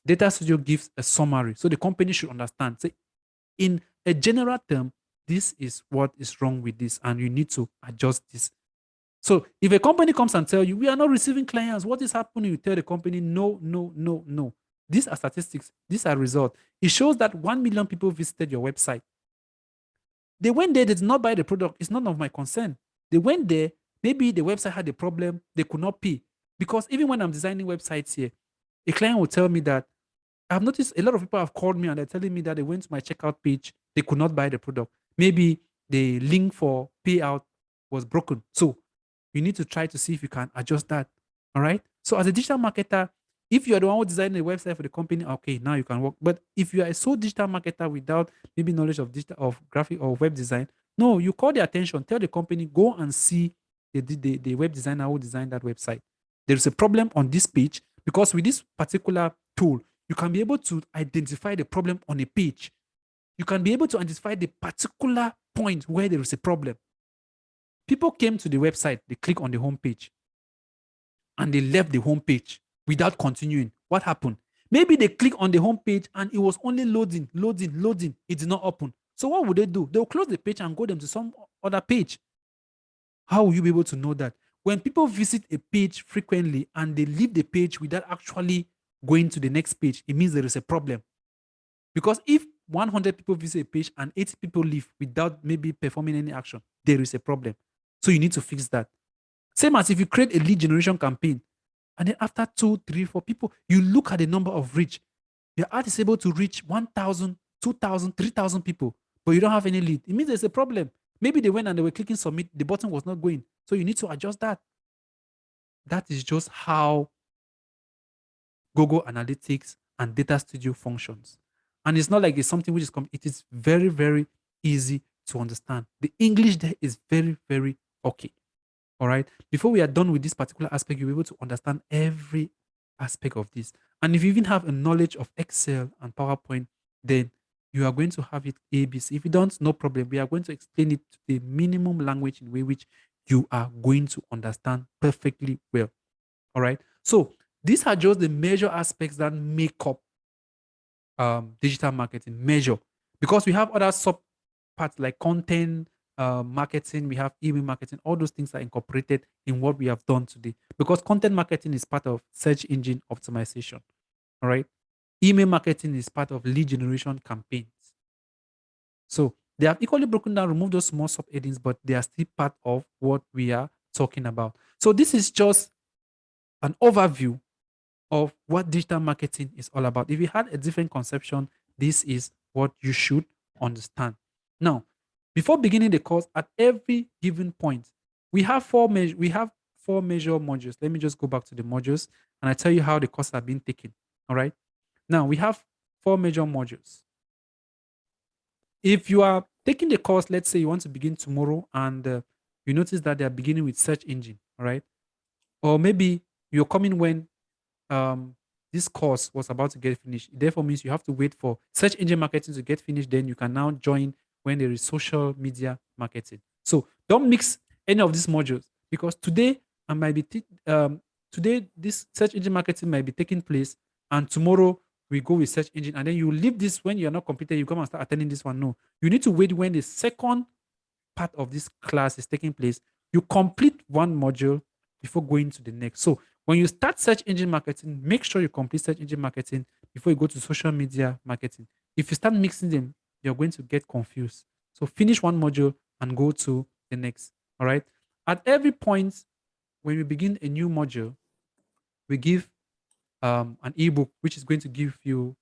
Data Studio gives a summary, so the company should understand. Say, in a general term, this is what is wrong with this, and you need to adjust this. So if a company comes and tell you, we are not receiving clients, what is happening? You tell the company, no. These are statistics. These are results. It shows that 1 million people visited your website. They went there, they did not buy the product. It's none of my concern. They went there, maybe the website had a problem, they could not pay. Because even when I'm designing websites here, a client will tell me that, I've noticed a lot of people have called me and they're telling me that they went to my checkout page, they could not buy the product. Maybe the link for payout was broken. So you need to try to see if you can adjust that. All right. So as a digital marketer, if you're the one who designed the website for the company, okay, now you can work. But if you are a sole digital marketer without maybe knowledge of digital, of graphic or web design, no, you call the attention, tell the company, go and see the web designer who designed that website. There is a problem on this page, because with this particular tool, you can be able to identify the problem on a page. You can be able to identify the particular point where there is a problem. People came to the website, they click on the home page, and they left the home page without continuing. What happened? Maybe they click on the home page and it was only loading. It did not open. So what would they do? They'll close the page and go them to some other page. How will you be able to know that? When people visit a page frequently and they leave the page without actually going to the next page, it means there is a problem. Because if 100 people visit a page and 80 people leave without maybe performing any action, there is a problem. So you need to fix that. Same as if you create a lead generation campaign, and then after 2, 3, 4 people, you look at the number of reach. Your ad is able to reach 1,000, 2,000, 3,000 people, but you don't have any lead. It means there's a problem. Maybe they went and they were clicking submit, the button was not going. So you need to adjust that. That is just how Google Analytics and Data Studio functions. And it's not like it's something which is, it is very, very easy to understand. The English there is very, very okay. All right. Before we are done with this particular aspect, you'll be able to understand every aspect of this. And if you even have a knowledge of Excel and PowerPoint, then you are going to have it ABC. If you don't, no problem. We are going to explain it to the minimum language in which you are going to understand perfectly well. All right. So these are just the major aspects that make up digital marketing. Because we have other sub parts like content, marketing, we have email marketing. All those things are incorporated in what we have done today, because content marketing is part of search engine optimization. All right. Email marketing is part of lead generation campaigns. So they have equally broken down, removed those small subheadings, but they are still part of what we are talking about. So this is just an overview of what digital marketing is all about. If you had a different conception, this is what you should understand. Now, before beginning the course, at every given point, we have four major modules. Let me just go back to the modules and I tell you how the course have been taken. All right. Now we have 4 major modules. If you are taking the course, let's say you want to begin tomorrow and you notice that they are beginning with search engine, all right? Or maybe you're coming when this course was about to get finished. It therefore means you have to wait for search engine marketing to get finished. Then you can now join when there is social media marketing. So don't mix any of these modules, because today I might be today this search engine marketing might be taking place, and tomorrow we go with search engine, and then you leave this when you're not completed. You come and start attending this one. No, you need to wait when the second part of this class is taking place. You complete one module before going to the next. So when you start search engine marketing, make sure you complete search engine marketing before you go to social media marketing. If you start mixing them, you're going to get confused. So finish one module and go to the next. All right. At every point when we begin a new module, we give an ebook which is going to give you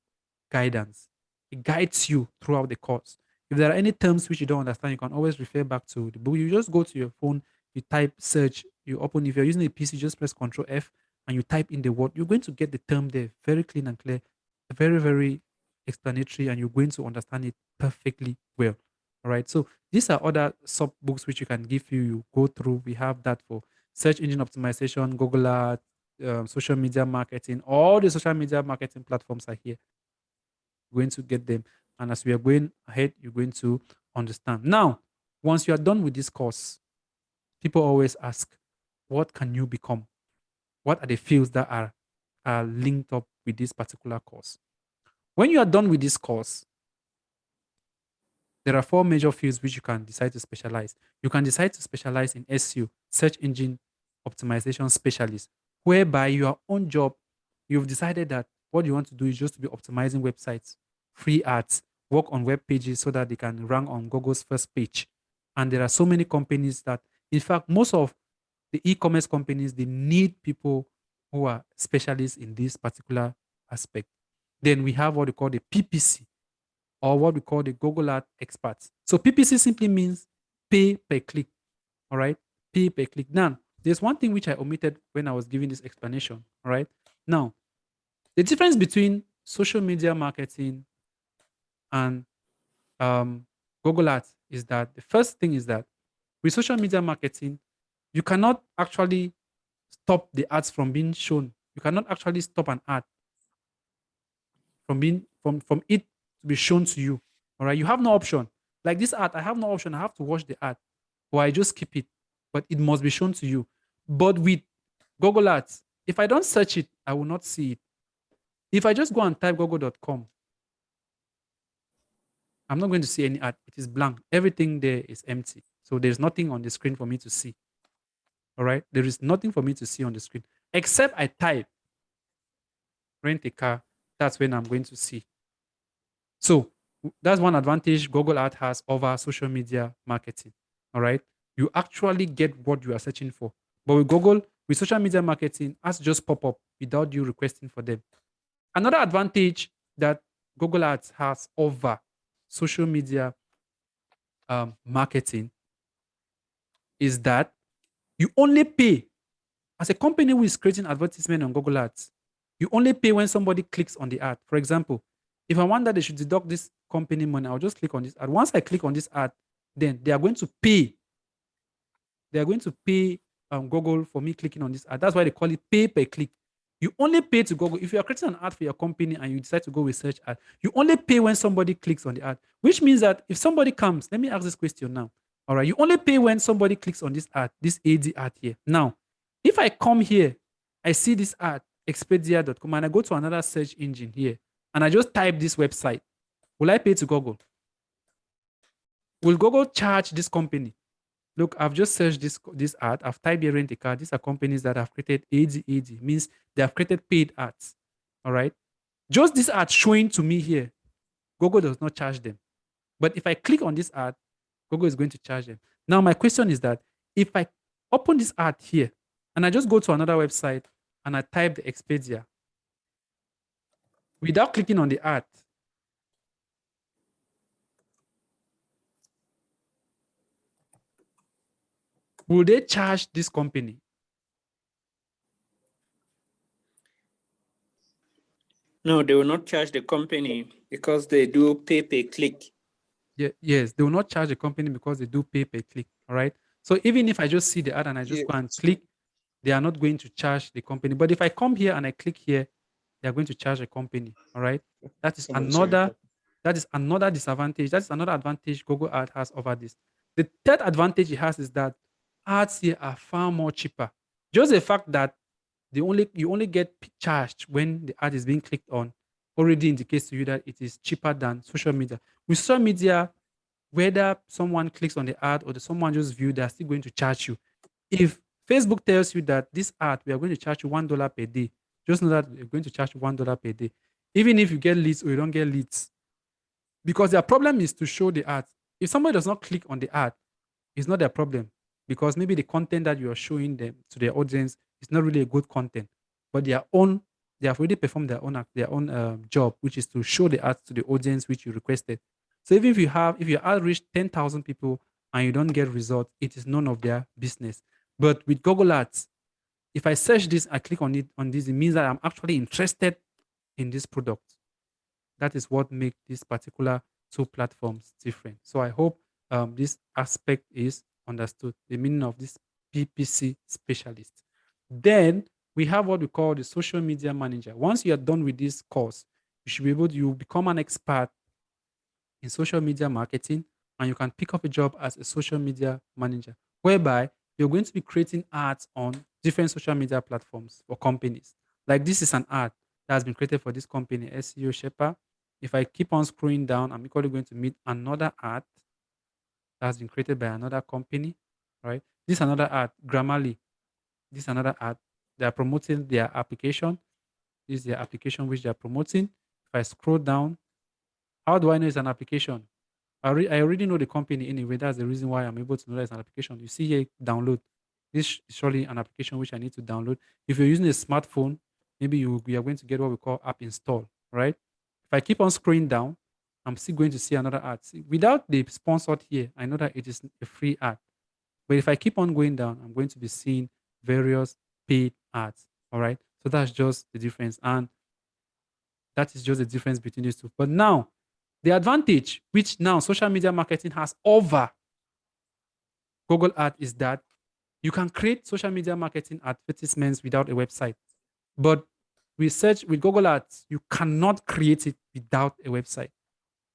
guidance. It guides you throughout the course. If there are any terms which you don't understand, you can always refer back to the book. You just go to your phone, you type search, you open. If you're using a PC, just press Control F and you type in the word. You're going to get the term there, very clean and clear, very, very explanatory, and you're going to understand it perfectly well. All right. So these are other sub books which you can give you go through. We have that for search engine optimization, Google Ads, social media marketing. All the social media marketing platforms are here. You're going to get them. And as we are going ahead, you're going to understand. Now, once you are done with this course, people always ask, what can you become? What are the fields that are linked up with this particular course? When you are done with this course, there are 4 major fields which you can decide to specialize. You can decide to specialize in SEO, search engine optimization specialist, whereby your own job, you've decided that what you want to do is just to be optimizing websites, free ads, work on web pages so that they can rank on Google's first page. And there are so many companies that, in fact, most of the e-commerce companies, they need people who are specialists in this particular aspect. Then we have what we call the PPC, or what we call the Google Ads experts. So PPC simply means pay per click. All right, pay per click. Now, there's one thing which I omitted when I was giving this explanation. All right, now the difference between social media marketing and Google Ads is that the first thing is that with social media marketing, you cannot actually stop the ads from being shown. You cannot actually stop an ad from it to be shown to you. All right, you have no option. Like this ad, I have no option. I have to watch the ad, or I just skip it. But it must be shown to you. But with Google Ads, if I don't search it, I will not see it. If I just go and type google.com, I'm not going to see any ad. It is blank. Everything there is empty. So there's nothing on the screen for me to see. All right, there is nothing for me to see on the screen except I type rent a car. That's when I'm going to see. So that's one advantage Google Ads has over social media marketing. All right, you actually get what you are searching for. But with Google, with social media marketing, ads just pop up without you requesting for them. Another advantage that Google Ads has over social media marketing is that you only pay as a company who is creating advertisement on Google Ads. You only pay when somebody clicks on the ad. For example, if I want that they should deduct this company money, I'll just click on this ad. Once I click on this ad, then they are going to pay. They are going to pay Google for me clicking on this ad. That's why they call it pay per click. You only pay to Google. If you are creating an ad for your company and you decide to go with search ad, you only pay when somebody clicks on the ad, which means that if somebody comes, let me ask this question now. All right, you only pay when somebody clicks on this ad, this AD ad here. Now, if I come here, I see this ad, Expedia.com, and I go to another search engine here, and I just type this website, will I pay to Google? Will Google charge this company? Look, I've just searched this ad. I've typed here rent a car. These are companies that have created AD. Means they have created paid ads. All right. Just this ad showing to me here, Google does not charge them. But if I click on this ad, Google is going to charge them. Now, my question is that if I open this ad here and I just go to another website and I type the Expedia without clicking on the ad, will they charge this company? No, they will not charge the company because they do pay per click. Yeah, yes, they will not charge the company because they do pay per click. All right. So even if I just see the ad and I just Yeah. go and click, they are not going to charge the company. But if I come here and I click here, they are going to charge the company. All right. That is Somebody check it another disadvantage. That's another advantage Google Ad has over this. The third advantage it has is that ads here are far more cheaper. Just the fact that you only get charged when the ad is being clicked on already indicates to you that it is cheaper than social media. With social media, whether someone clicks on the ad or someone just view, they're still going to charge you. If Facebook tells you that this ad, we are going to charge you $1 per day, just know that we're going to charge you $1 per day. Even if you get leads or you don't get leads. Because their problem is to show the ad. If somebody does not click on the ad, it's not their problem. Because maybe the content that you are showing them to their audience is not really a good content. But they have already performed their own job, which is to show the ads to the audience which you requested. So even if your ad reached 10,000 people and you don't get results, it is none of their business. But with Google Ads, if I search this, I click on this, it means that I'm actually interested in this product. That is what makes these particular two platforms different. So I hope this aspect is understood, the meaning of this PPC specialist. Then we have what we call the social media manager. Once you are done with this course, you become an expert in social media marketing, and you can pick up a job as a social media manager, whereby you're going to be creating ads on different social media platforms for companies. Like this is an ad that has been created for this company, SEO Shepherd. If I keep on scrolling down, I'm equally going to meet another ad that has been created by another company, right? This is another ad, Grammarly. This is another ad. They are promoting their application. This is their application which they are promoting. If I scroll down, how do I know it's an application? I already know the company anyway. That's the reason why I'm able to know that it's an application. You see here, download. This is surely an application which I need to download. If you're using a smartphone, maybe you are going to get what we call app install, right? If I keep on scrolling down, I'm still going to see another ad. See, without the sponsored here, I know that it is a free ad. But if I keep on going down, I'm going to be seeing various paid ads. All right. So that's just the difference. And that is just the difference between these two. But now, the advantage which now social media marketing has over Google Ad is that you can create social media marketing advertisements without a website. But with Google Ads, you cannot create it without a website.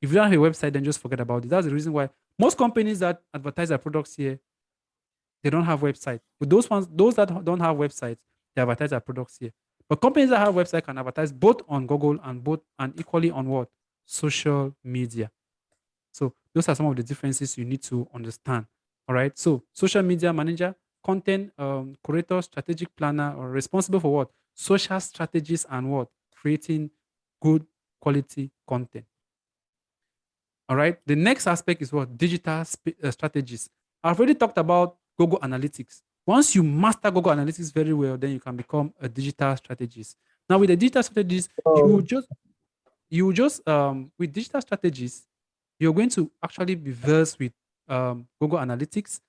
If you don't have a website, then just forget about it. That's the reason why most companies that advertise their products here, they don't have websites. But those that don't have websites, they advertise their products here. But companies that have website can advertise both on Google and equally on what? Social media. So those are some of the differences you need to understand. All right. So social media manager, content curator, strategic planner, or responsible for what? Social strategies and what? Creating good quality content. All right. The next aspect is what? Digital strategies. I've already talked about Google Analytics. Once you master Google Analytics very well, then you can become a digital strategist. Now, with the digital strategies, with digital strategies, you're going to actually be versed with Google Analytics.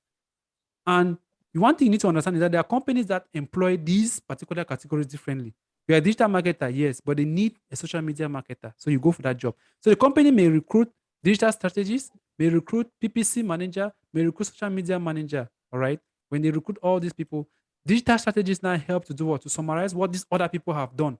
And one thing you need to understand is that there are companies that employ these particular categories differently. You're a digital marketer, yes, but they need a social media marketer. So you go for that job. So the company may recruit digital strategists, may recruit PPC manager, may recruit social media manager. All right. When they recruit all these people, digital strategists now help to do what? To summarize what these other people have done.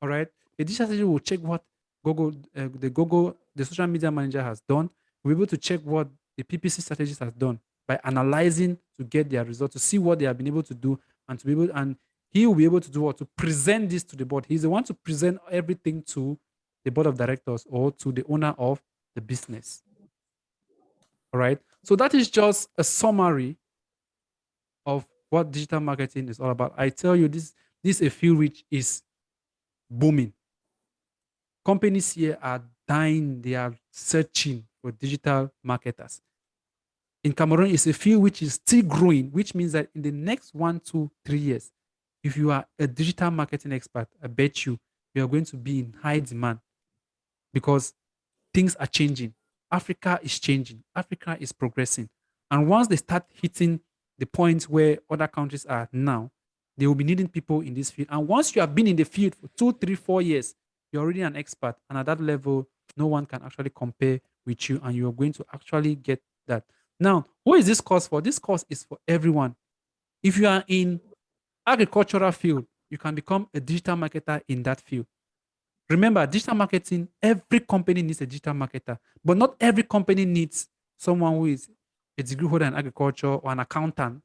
All right. A digital strategist will check what the social media manager has done. We're able to check what the PPC strategist has done by analyzing to get their results, to see what they have been able to do, and he will be able to do what? To present this to the board. He's the one to present everything to the board of directors or to the owner of the business. All right. So that is just a summary of what digital marketing is all about. I tell you, this is a field which is booming. Companies here are dying. They are searching for digital marketers. In Cameroon, it's a field which is still growing, which means that in the next 1, 2, 3 years, if you are a digital marketing expert, I bet you are going to be in high demand because things are changing. Africa is changing. Africa is progressing. And once they start hitting the point where other countries are now, they will be needing people in this field. And once you have been in the field for 2, 3, 4 years, you're already an expert. And at that level, no one can actually compare with you. And you're going to actually get that. Now, who is this course for? This course is for everyone. If you are in agricultural field, you can become a digital marketer in that field. Remember, digital marketing, every company needs a digital marketer, but not every company needs someone who is a degree holder in agriculture or an accountant.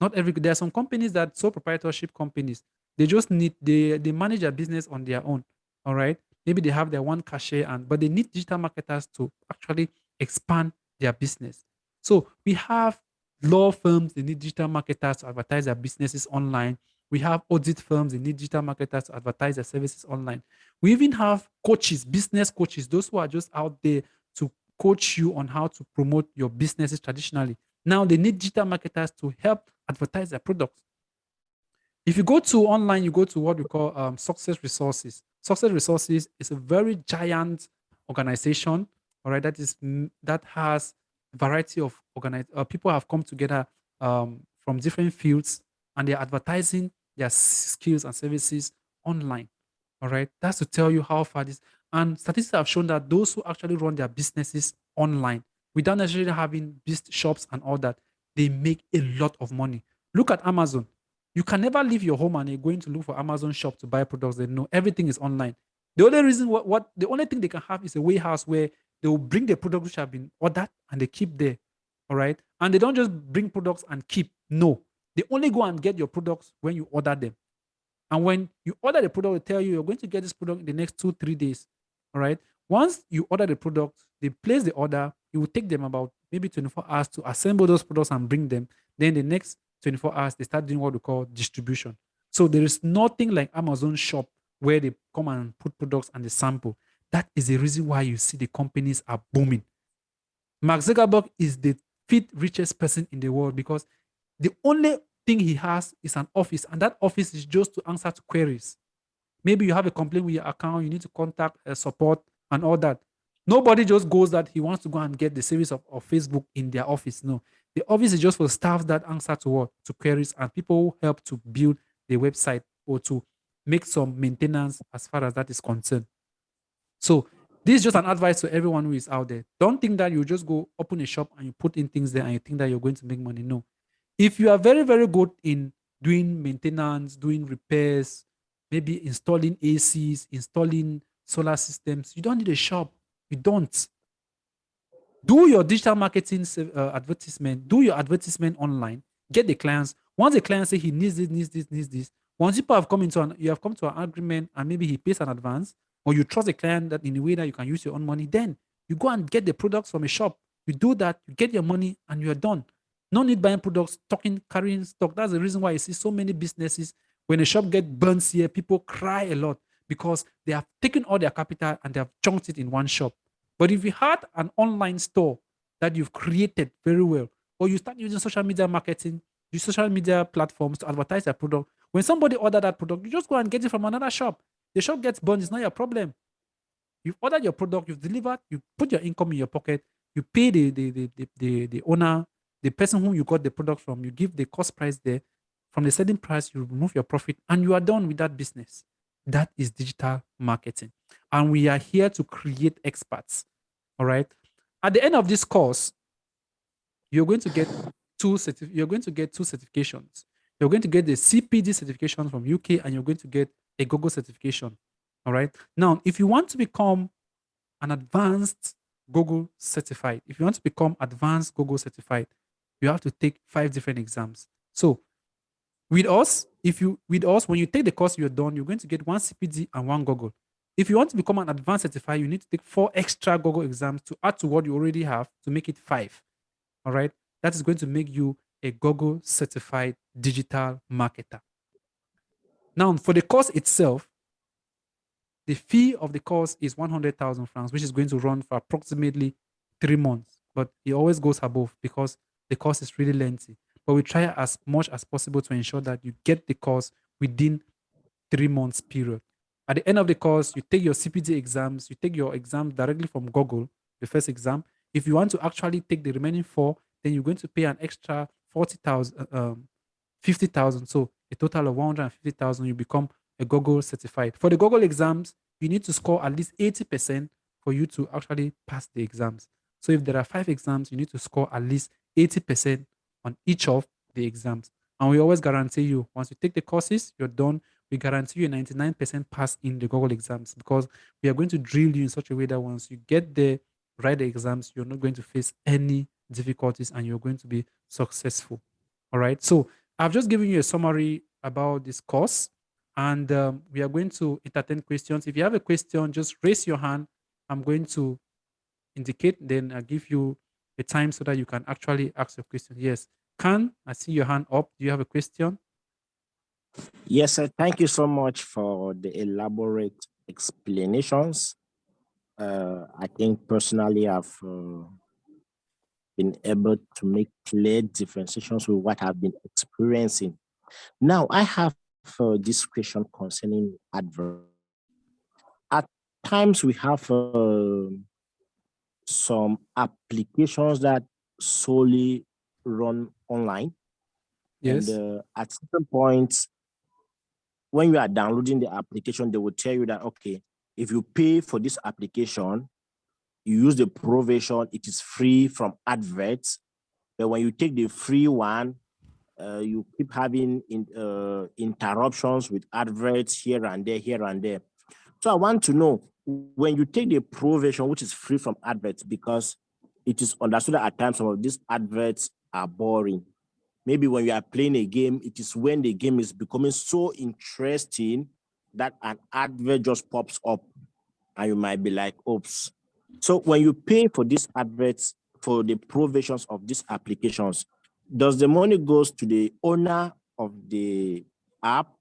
Not every, there are some companies that sole proprietorship companies. They just need, they manage their business on their own. All right. Maybe they have their one cashier, but they need digital marketers to actually expand their business. So we have law firms, they need digital marketers to advertise their businesses online. We have audit firms, they need digital marketers to advertise their services online. We even have coaches, business coaches, those who are just out there to coach you on how to promote your businesses traditionally. Now they need digital marketers to help advertise their products. If you go to online, you go to what we call Success Resources. Success Resources is a very giant organization, all right, that has a variety of people have come together from different fields, and they're advertising their skills and services online. All right, that's to tell you how far this. And statistics have shown that those who actually run their businesses online, without necessarily having shops and all that, they make a lot of money. Look at Amazon. You can never leave your home and you're going to look for Amazon shop to buy products. They know everything is online. The only reason the only thing they can have is a warehouse where they will bring the products which have been ordered and they keep there. All right. And they don't just bring products and keep. No. They only go and get your products when you order them. And when you order the product, they tell you you're going to get this product in the next 2, 3 days. All right. Once you order the product, they place the order. It will take them about maybe 24 hours to assemble those products and bring them. Then the next 24 hours, they start doing what we call distribution. So there is nothing like Amazon shop where they come and put products and they sample. That is the reason why you see the companies are booming. Mark Zuckerberg is the 5th richest person in the world because the only thing he has is an office, and that office is just to answer to queries. Maybe you have a complaint with your account, you need to contact support and all that. Nobody just goes that he wants to go and get the service of Facebook in their office. No, the office is just for staff that answer to what? To queries and people who help to build the website or to make some maintenance as far as that is concerned. So this is just an advice to everyone who is out there. Don't think that you just go open a shop and you put in things there and you think that you're going to make money. No. If you are very, very good in doing maintenance, doing repairs, maybe installing ACs, installing solar systems, you don't need a shop. You don't. Do your digital marketing advertisement, do your advertisement online, get the clients. Once the client says he needs this, once people have come you have come to an agreement and maybe he pays an advance, or you trust the client that in a way that you can use your own money, then you go and get the products from a shop. You do that, you get your money, and you're done. No need buying products, carrying stock. That's the reason why you see so many businesses, when a shop gets burnt here, people cry a lot because they have taken all their capital and they have chunked it in one shop. But if you had an online store that you've created very well, or you start using social media marketing, use social media platforms to advertise your product, when somebody order that product, you just go and get it from another shop. The shop gets burned, it's not your problem. You've ordered your product, you've delivered, you put your income in your pocket, you pay the owner, the person whom you got the product from, you give the cost price there. From the selling price, you remove your profit and you are done with that business. That is digital marketing. And we are here to create experts. All right. At the end of this course, you're going to get two certifications. You're going to get the CPD certification from UK and you're going to get a Google certification. All right. Now, if you want to become an advanced Google certified, you have to take 5 different exams. So with us, when you take the course, you're done, you're going to get 1 CPD and 1 Google. If you want to become an advanced certified, you need to take 4 extra Google exams to add to what you already have to make it 5. All right. That is going to make you a Google certified digital marketer. Now, for the course itself, the fee of the course is 100,000 francs, which is going to run for approximately 3 months. But it always goes above because the course is really lengthy. But we try as much as possible to ensure that you get the course within 3 months period. At the end of the course, you take your CPD exams, you take your exam directly from Google, the first exam. If you want to actually take the remaining 4, then you're going to pay an extra 40,000, 50,000. So a total of 150,000, you become a Google certified. For the Google exams, you need to score at least 80% for you to actually pass the exams. So if there are 5 exams, you need to score at least 80% on each of the exams. And we always guarantee you, once you take the courses, you're done. We guarantee you a 99% pass in the Google exams because we are going to drill you in such a way that once you get there, write the exams, you're not going to face any difficulties and you're going to be successful. All right. So I've just given you a summary about this course and we are going to entertain questions. If you have a question, just raise your hand. I'm going to indicate, then I'll give you a time so that you can actually ask your question. Yes. I see your hand up. Do you have a question? Yes, sir. Thank you so much for the elaborate explanations. I think personally I've been able to make clear differentiations with what I've been experiencing. Now, I have this question concerning adverts. At times, we have some applications that solely run online. Yes. And at certain points, when you are downloading the application, they will tell you that, okay, if you pay for this application, you use the pro version, it is free from adverts. But when you take the free one, you keep having interruptions with adverts here and there, here and there. So I want to know, when you take the pro version, which is free from adverts, because it is understood that at times some of these adverts are boring. Maybe when you are playing a game, it is when the game is becoming so interesting that an advert just pops up and you might be like, oops. So when you pay for these adverts, for the pro versions of these applications, does the money goes to the owner of the app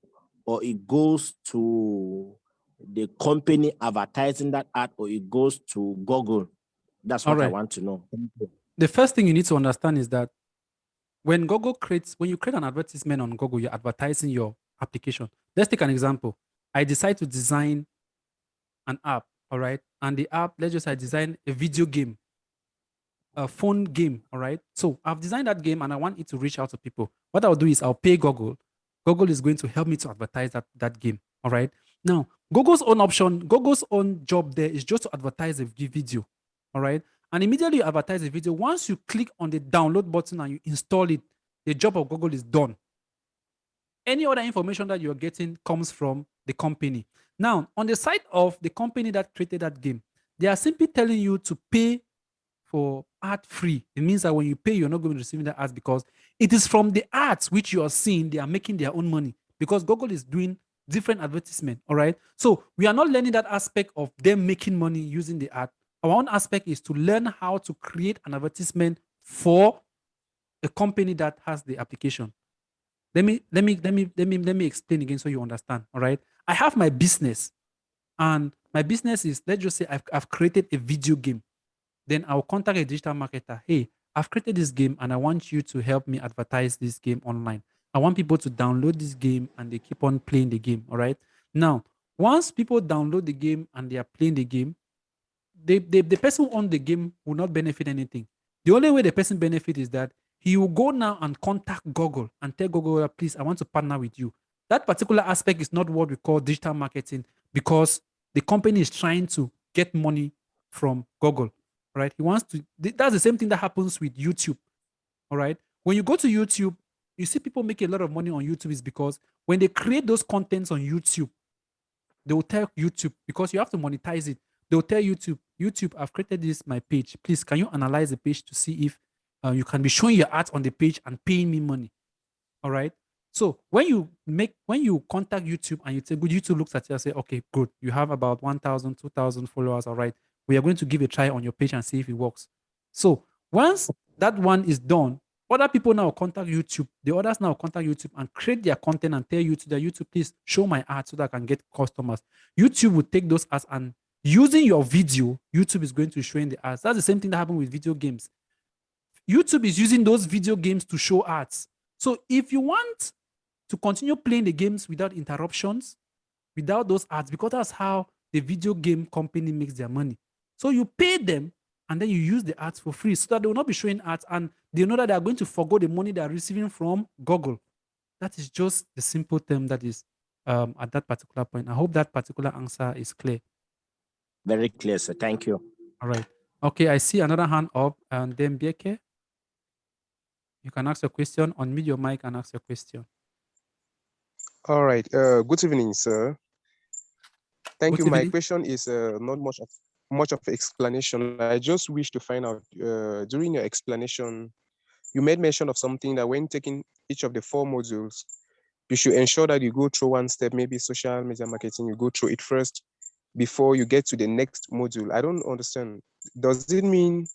or it goes to the company advertising that ad or it goes to Google? That's what I want to know. The first thing you need to understand is that when you create an advertisement on Google, you're advertising your application. Let's take an example. I decide to design an app, all right? And the app, let's just say I design a video game, a phone game, all right? So I've designed that game and I want it to reach out to people. What I'll do is I'll pay Google. Google is going to help me to advertise that game, all right? Now, Google's own job there is just to advertise a video, all right? And immediately you advertise a video. Once you click on the download button and you install it, the job of Google is done. Any other information that you're getting comes from the company. Now, on the side of the company that created that game, they are simply telling you to pay for ad free. It means that when you pay, you're not going to receive the ads because it is from the ads which you are seeing, they are making their own money because Google is doing different advertisement. All right. So we are not learning that aspect of them making money using the ad. Our own aspect is to learn how to create an advertisement for a company that has the application. Let me explain again so you understand. All right. I have my business, and my business is, let's just say I've created a video game. Then I'll contact a digital marketer. Hey, I've created this game and I want you to help me advertise this game online. I want people to download this game and they keep on playing the game. All right. Now, once people download the game and they are playing the game, the person who owns the game will not benefit anything. The only way the person benefit is that he will go now and contact Google and tell Google, please, I want to partner with you. That particular aspect is not what we call digital marketing because the company is trying to get money from Google, right? He wants to, that's the same thing that happens with YouTube, all right? When you go to YouTube, you see people make a lot of money on YouTube is because when they create those contents on YouTube, they will tell YouTube, because you have to monetize it, they'll tell YouTube, I've created this, my page. Please, can you analyze the page to see if you can be showing your ads on the page and paying me money? All right. So when you contact YouTube and you say, good, YouTube looks at you and say, okay, good. You have about 1,000, 2,000 followers. All right. We are going to give a try on your page and see if it works. So once that one is done, other people now contact YouTube. The others now contact YouTube and create their content and tell YouTube that YouTube, please show my ads so that I can get customers. YouTube will take those ads and using your video, YouTube is going to show in the ads. That's the same thing that happened with video games. YouTube is using those video games to show ads. So if you want to continue playing the games without interruptions, without those ads, because that's how the video game company makes their money. So you pay them and then you use the ads for free so that they will not be showing ads and they know that they are going to forgo the money they are receiving from Google. That is just the simple term that is at that particular point. I hope that particular answer is clear. Very clear, sir. Thank you. All right. Okay, I see another hand up. And then Bieke, you can ask your question. Unmute your mic and ask your question. All right. Good evening, sir. Thank Good you. My evening. question is not much of explanation. I just wish to find out during your explanation, you made mention of something that when taking each of the 4 modules, you should ensure that you go through one step, maybe social media marketing, you go through it first before you get to the next module. I don't understand. Does it mean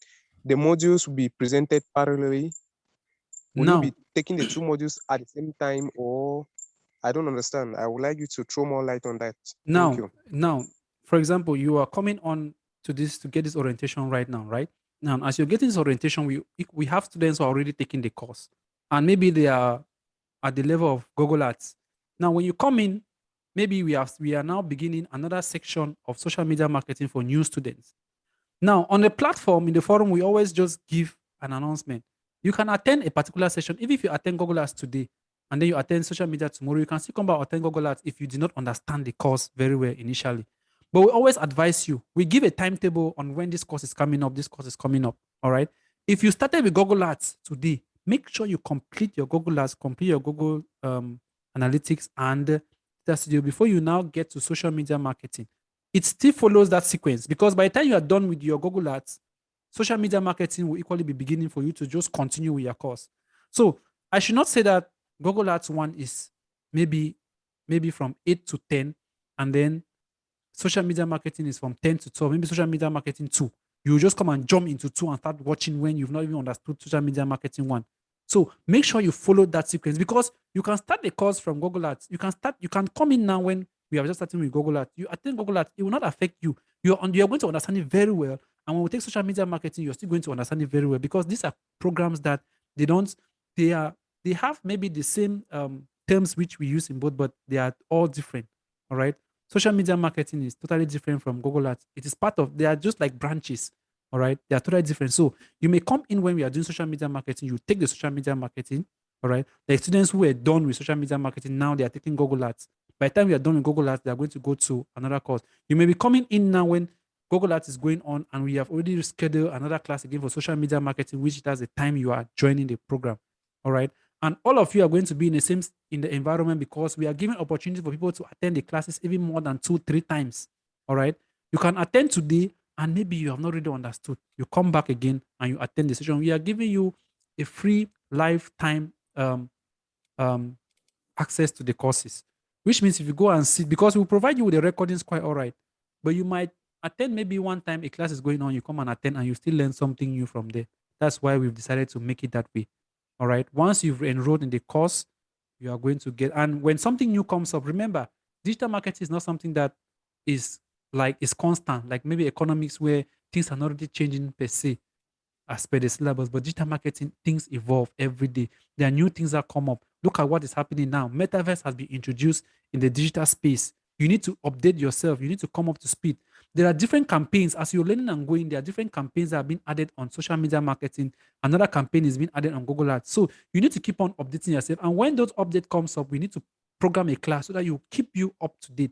the modules will be presented parallelly? Will you Now, be taking the 2 modules at the same time, or I don't understand. I would like you to throw more light on that. Thank you. now, for example, you are coming on to this to get this orientation right now, right? Now, as you're getting this orientation, we have students who are already taking the course, and maybe they are at the level of Google Ads. Now, when you come in, maybe we are now beginning another section of social media marketing for new students. Now, on the platform, in the forum, we always just give an announcement. You can attend a particular session. Even if you attend Google Ads today, and then you attend social media tomorrow, you can still come back and attend Google Ads if you did not understand the course very well initially. But we always advise you. We give a timetable on when this course is coming up, this course is coming up, all right? If you started with Google Ads today, make sure you complete your Google Ads, complete your Google Analytics and Data Studio before you now get to social media marketing. It still follows that sequence because by the time you are done with your Google Ads, social media marketing will equally be beginning for you to just continue with your course. So I should not say that Google Ads 1 is maybe from 8 to 10, and then social media marketing is from 10 to 12, maybe social media marketing 2. You just come and jump into 2 and start watching when you've not even understood social media marketing 1. So make sure you follow that sequence because you can start the course from Google Ads. You can come in now when we are just starting with Google Ads. You attend Google Ads, it will not affect you. You're going to understand it very well. And when we take social media marketing, you're still going to understand it very well because these are programs that they have maybe the same terms which we use in both, but they are all different. All right. Social media marketing is totally different from Google Ads. It is they are just like branches. All right. They are totally different. So you may come in when we are doing social media marketing, you take the social media marketing. All right. The students who were done with social media marketing, now they are taking Google Ads. By the time we are done with Google Ads, they are going to go to another course. You may be coming in now when Google Ads is going on and we have already scheduled another class again for social media marketing, which that's the time you are joining the program. All right. And all of you are going to be in the environment because we are giving opportunity for people to attend the classes even more than 2-3 times. All right. You can attend today and maybe you have not really understood. You come back again and you attend the session. We are giving you a free lifetime access to the courses, which means if you go and sit, because we provide you with the recordings quite all right, but you might attend maybe one time a class is going on, you come and attend and you still learn something new from there. That's why we've decided to make it that way. All right. Once you've enrolled in the course, you are going to get, and when something new comes up, remember, digital marketing is not something that is constant, like maybe economics where things are not really changing per se as per the syllabus, but digital marketing, things evolve every day. There are new things that come up. Look at what is happening now. Metaverse has been introduced in the digital space. You need to update yourself. You need to come up to speed. There are different campaigns. As you're learning and going, there are different campaigns that have been added on social media marketing. Another campaign is being added on Google Ads. So you need to keep on updating yourself. And when those update comes up, we need to program a class so that you keep you up to date.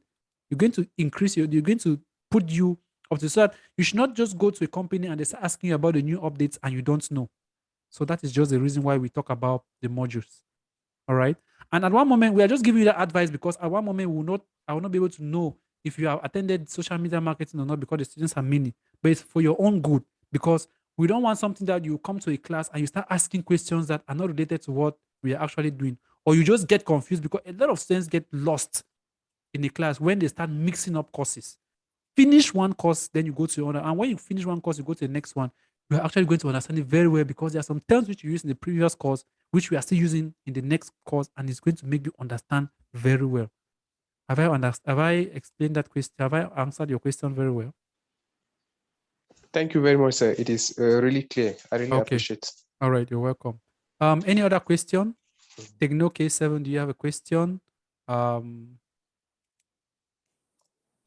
You're going to you're going to put you up to so that you should not just go to a company and they start asking you about the new updates and you don't know. So that is just the reason why we talk about the modules. All right. And at one moment, we are just giving you that advice because at one moment I will not be able to know if you have attended social media marketing or not because the students are many, but it's for your own good because we don't want something that you come to a class and you start asking questions that are not related to what we are actually doing, or you just get confused because a lot of students get lost in the class when they start mixing up courses. Finish one course, then you go to the other. And when you finish one course, you go to the next one. you are actually going to understand it very well, because there are some terms which you used in the previous course, which we are still using in the next course, and it's going to make you understand very well. Have I explained that question? Have I answered your question very well? Thank you very much, sir. It is really clear. I really Okay. appreciate. All right, you're welcome. Any other question? Techno K7, do you have a question?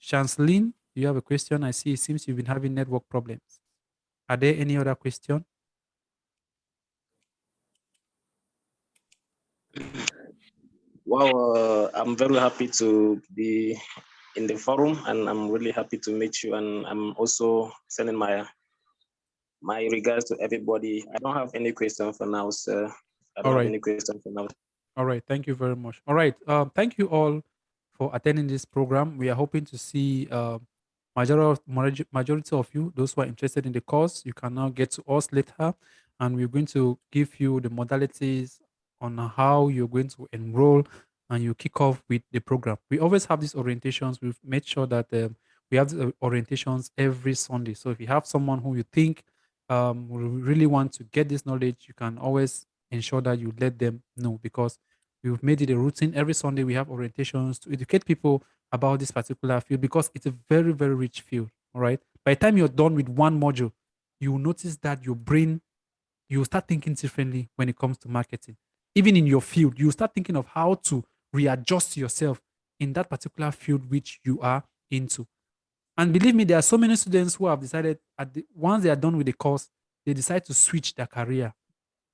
Chanceline, do you have a question? I see it seems you've been having network problems. Are there any other question? Wow, I'm very happy to be in the forum, and I'm really happy to meet you. And I'm also sending my regards to everybody. I don't have any question for now, sir. I don't have any question for now. All right, thank you very much. All right, thank you all for attending this program. We are hoping to see majority of you, those who are interested in the course. You can now get to us later, and we're going to give you the modalities on how you're going to enroll, and you kick off with the program. We always have these orientations. We've made sure that we have the orientations every Sunday. So if you have someone who you think will really want to get this knowledge, you can always ensure that you let them know, because we've made it a routine. Every Sunday we have orientations to educate people about this particular field, because it's a very, very rich field. All right. By the time you're done with one module, you will notice that your brain, you start thinking differently when it comes to marketing. Even in your field, you start thinking of how to readjust yourself in that particular field which you are into. And believe me, there are so many students who have decided once they are done with the course, they decide to switch their career,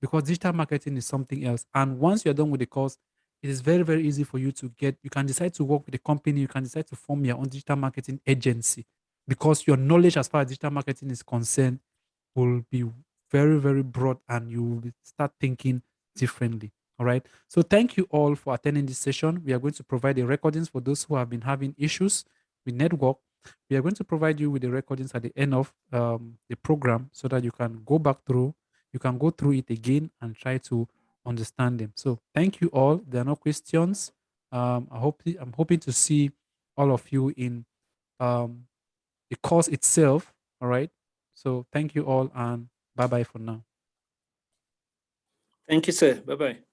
because digital marketing is something else. And once you're done with the course, it is very, very easy for you to you can decide to work with a company, you can decide to form your own digital marketing agency, because your knowledge as far as digital marketing is concerned will be very, very broad, and you will start thinking differently. All right. So thank you all for attending this session. We are going to provide the recordings for those who have been having issues with network. We are going to provide you with the recordings at the end of the program, so that you can go back through, you can go through it again and try to understand them. So thank you all. There are no questions. I'm hoping to see all of you in the course itself. All right. So thank you all, and bye bye for now. Thank you, sir. Bye-bye.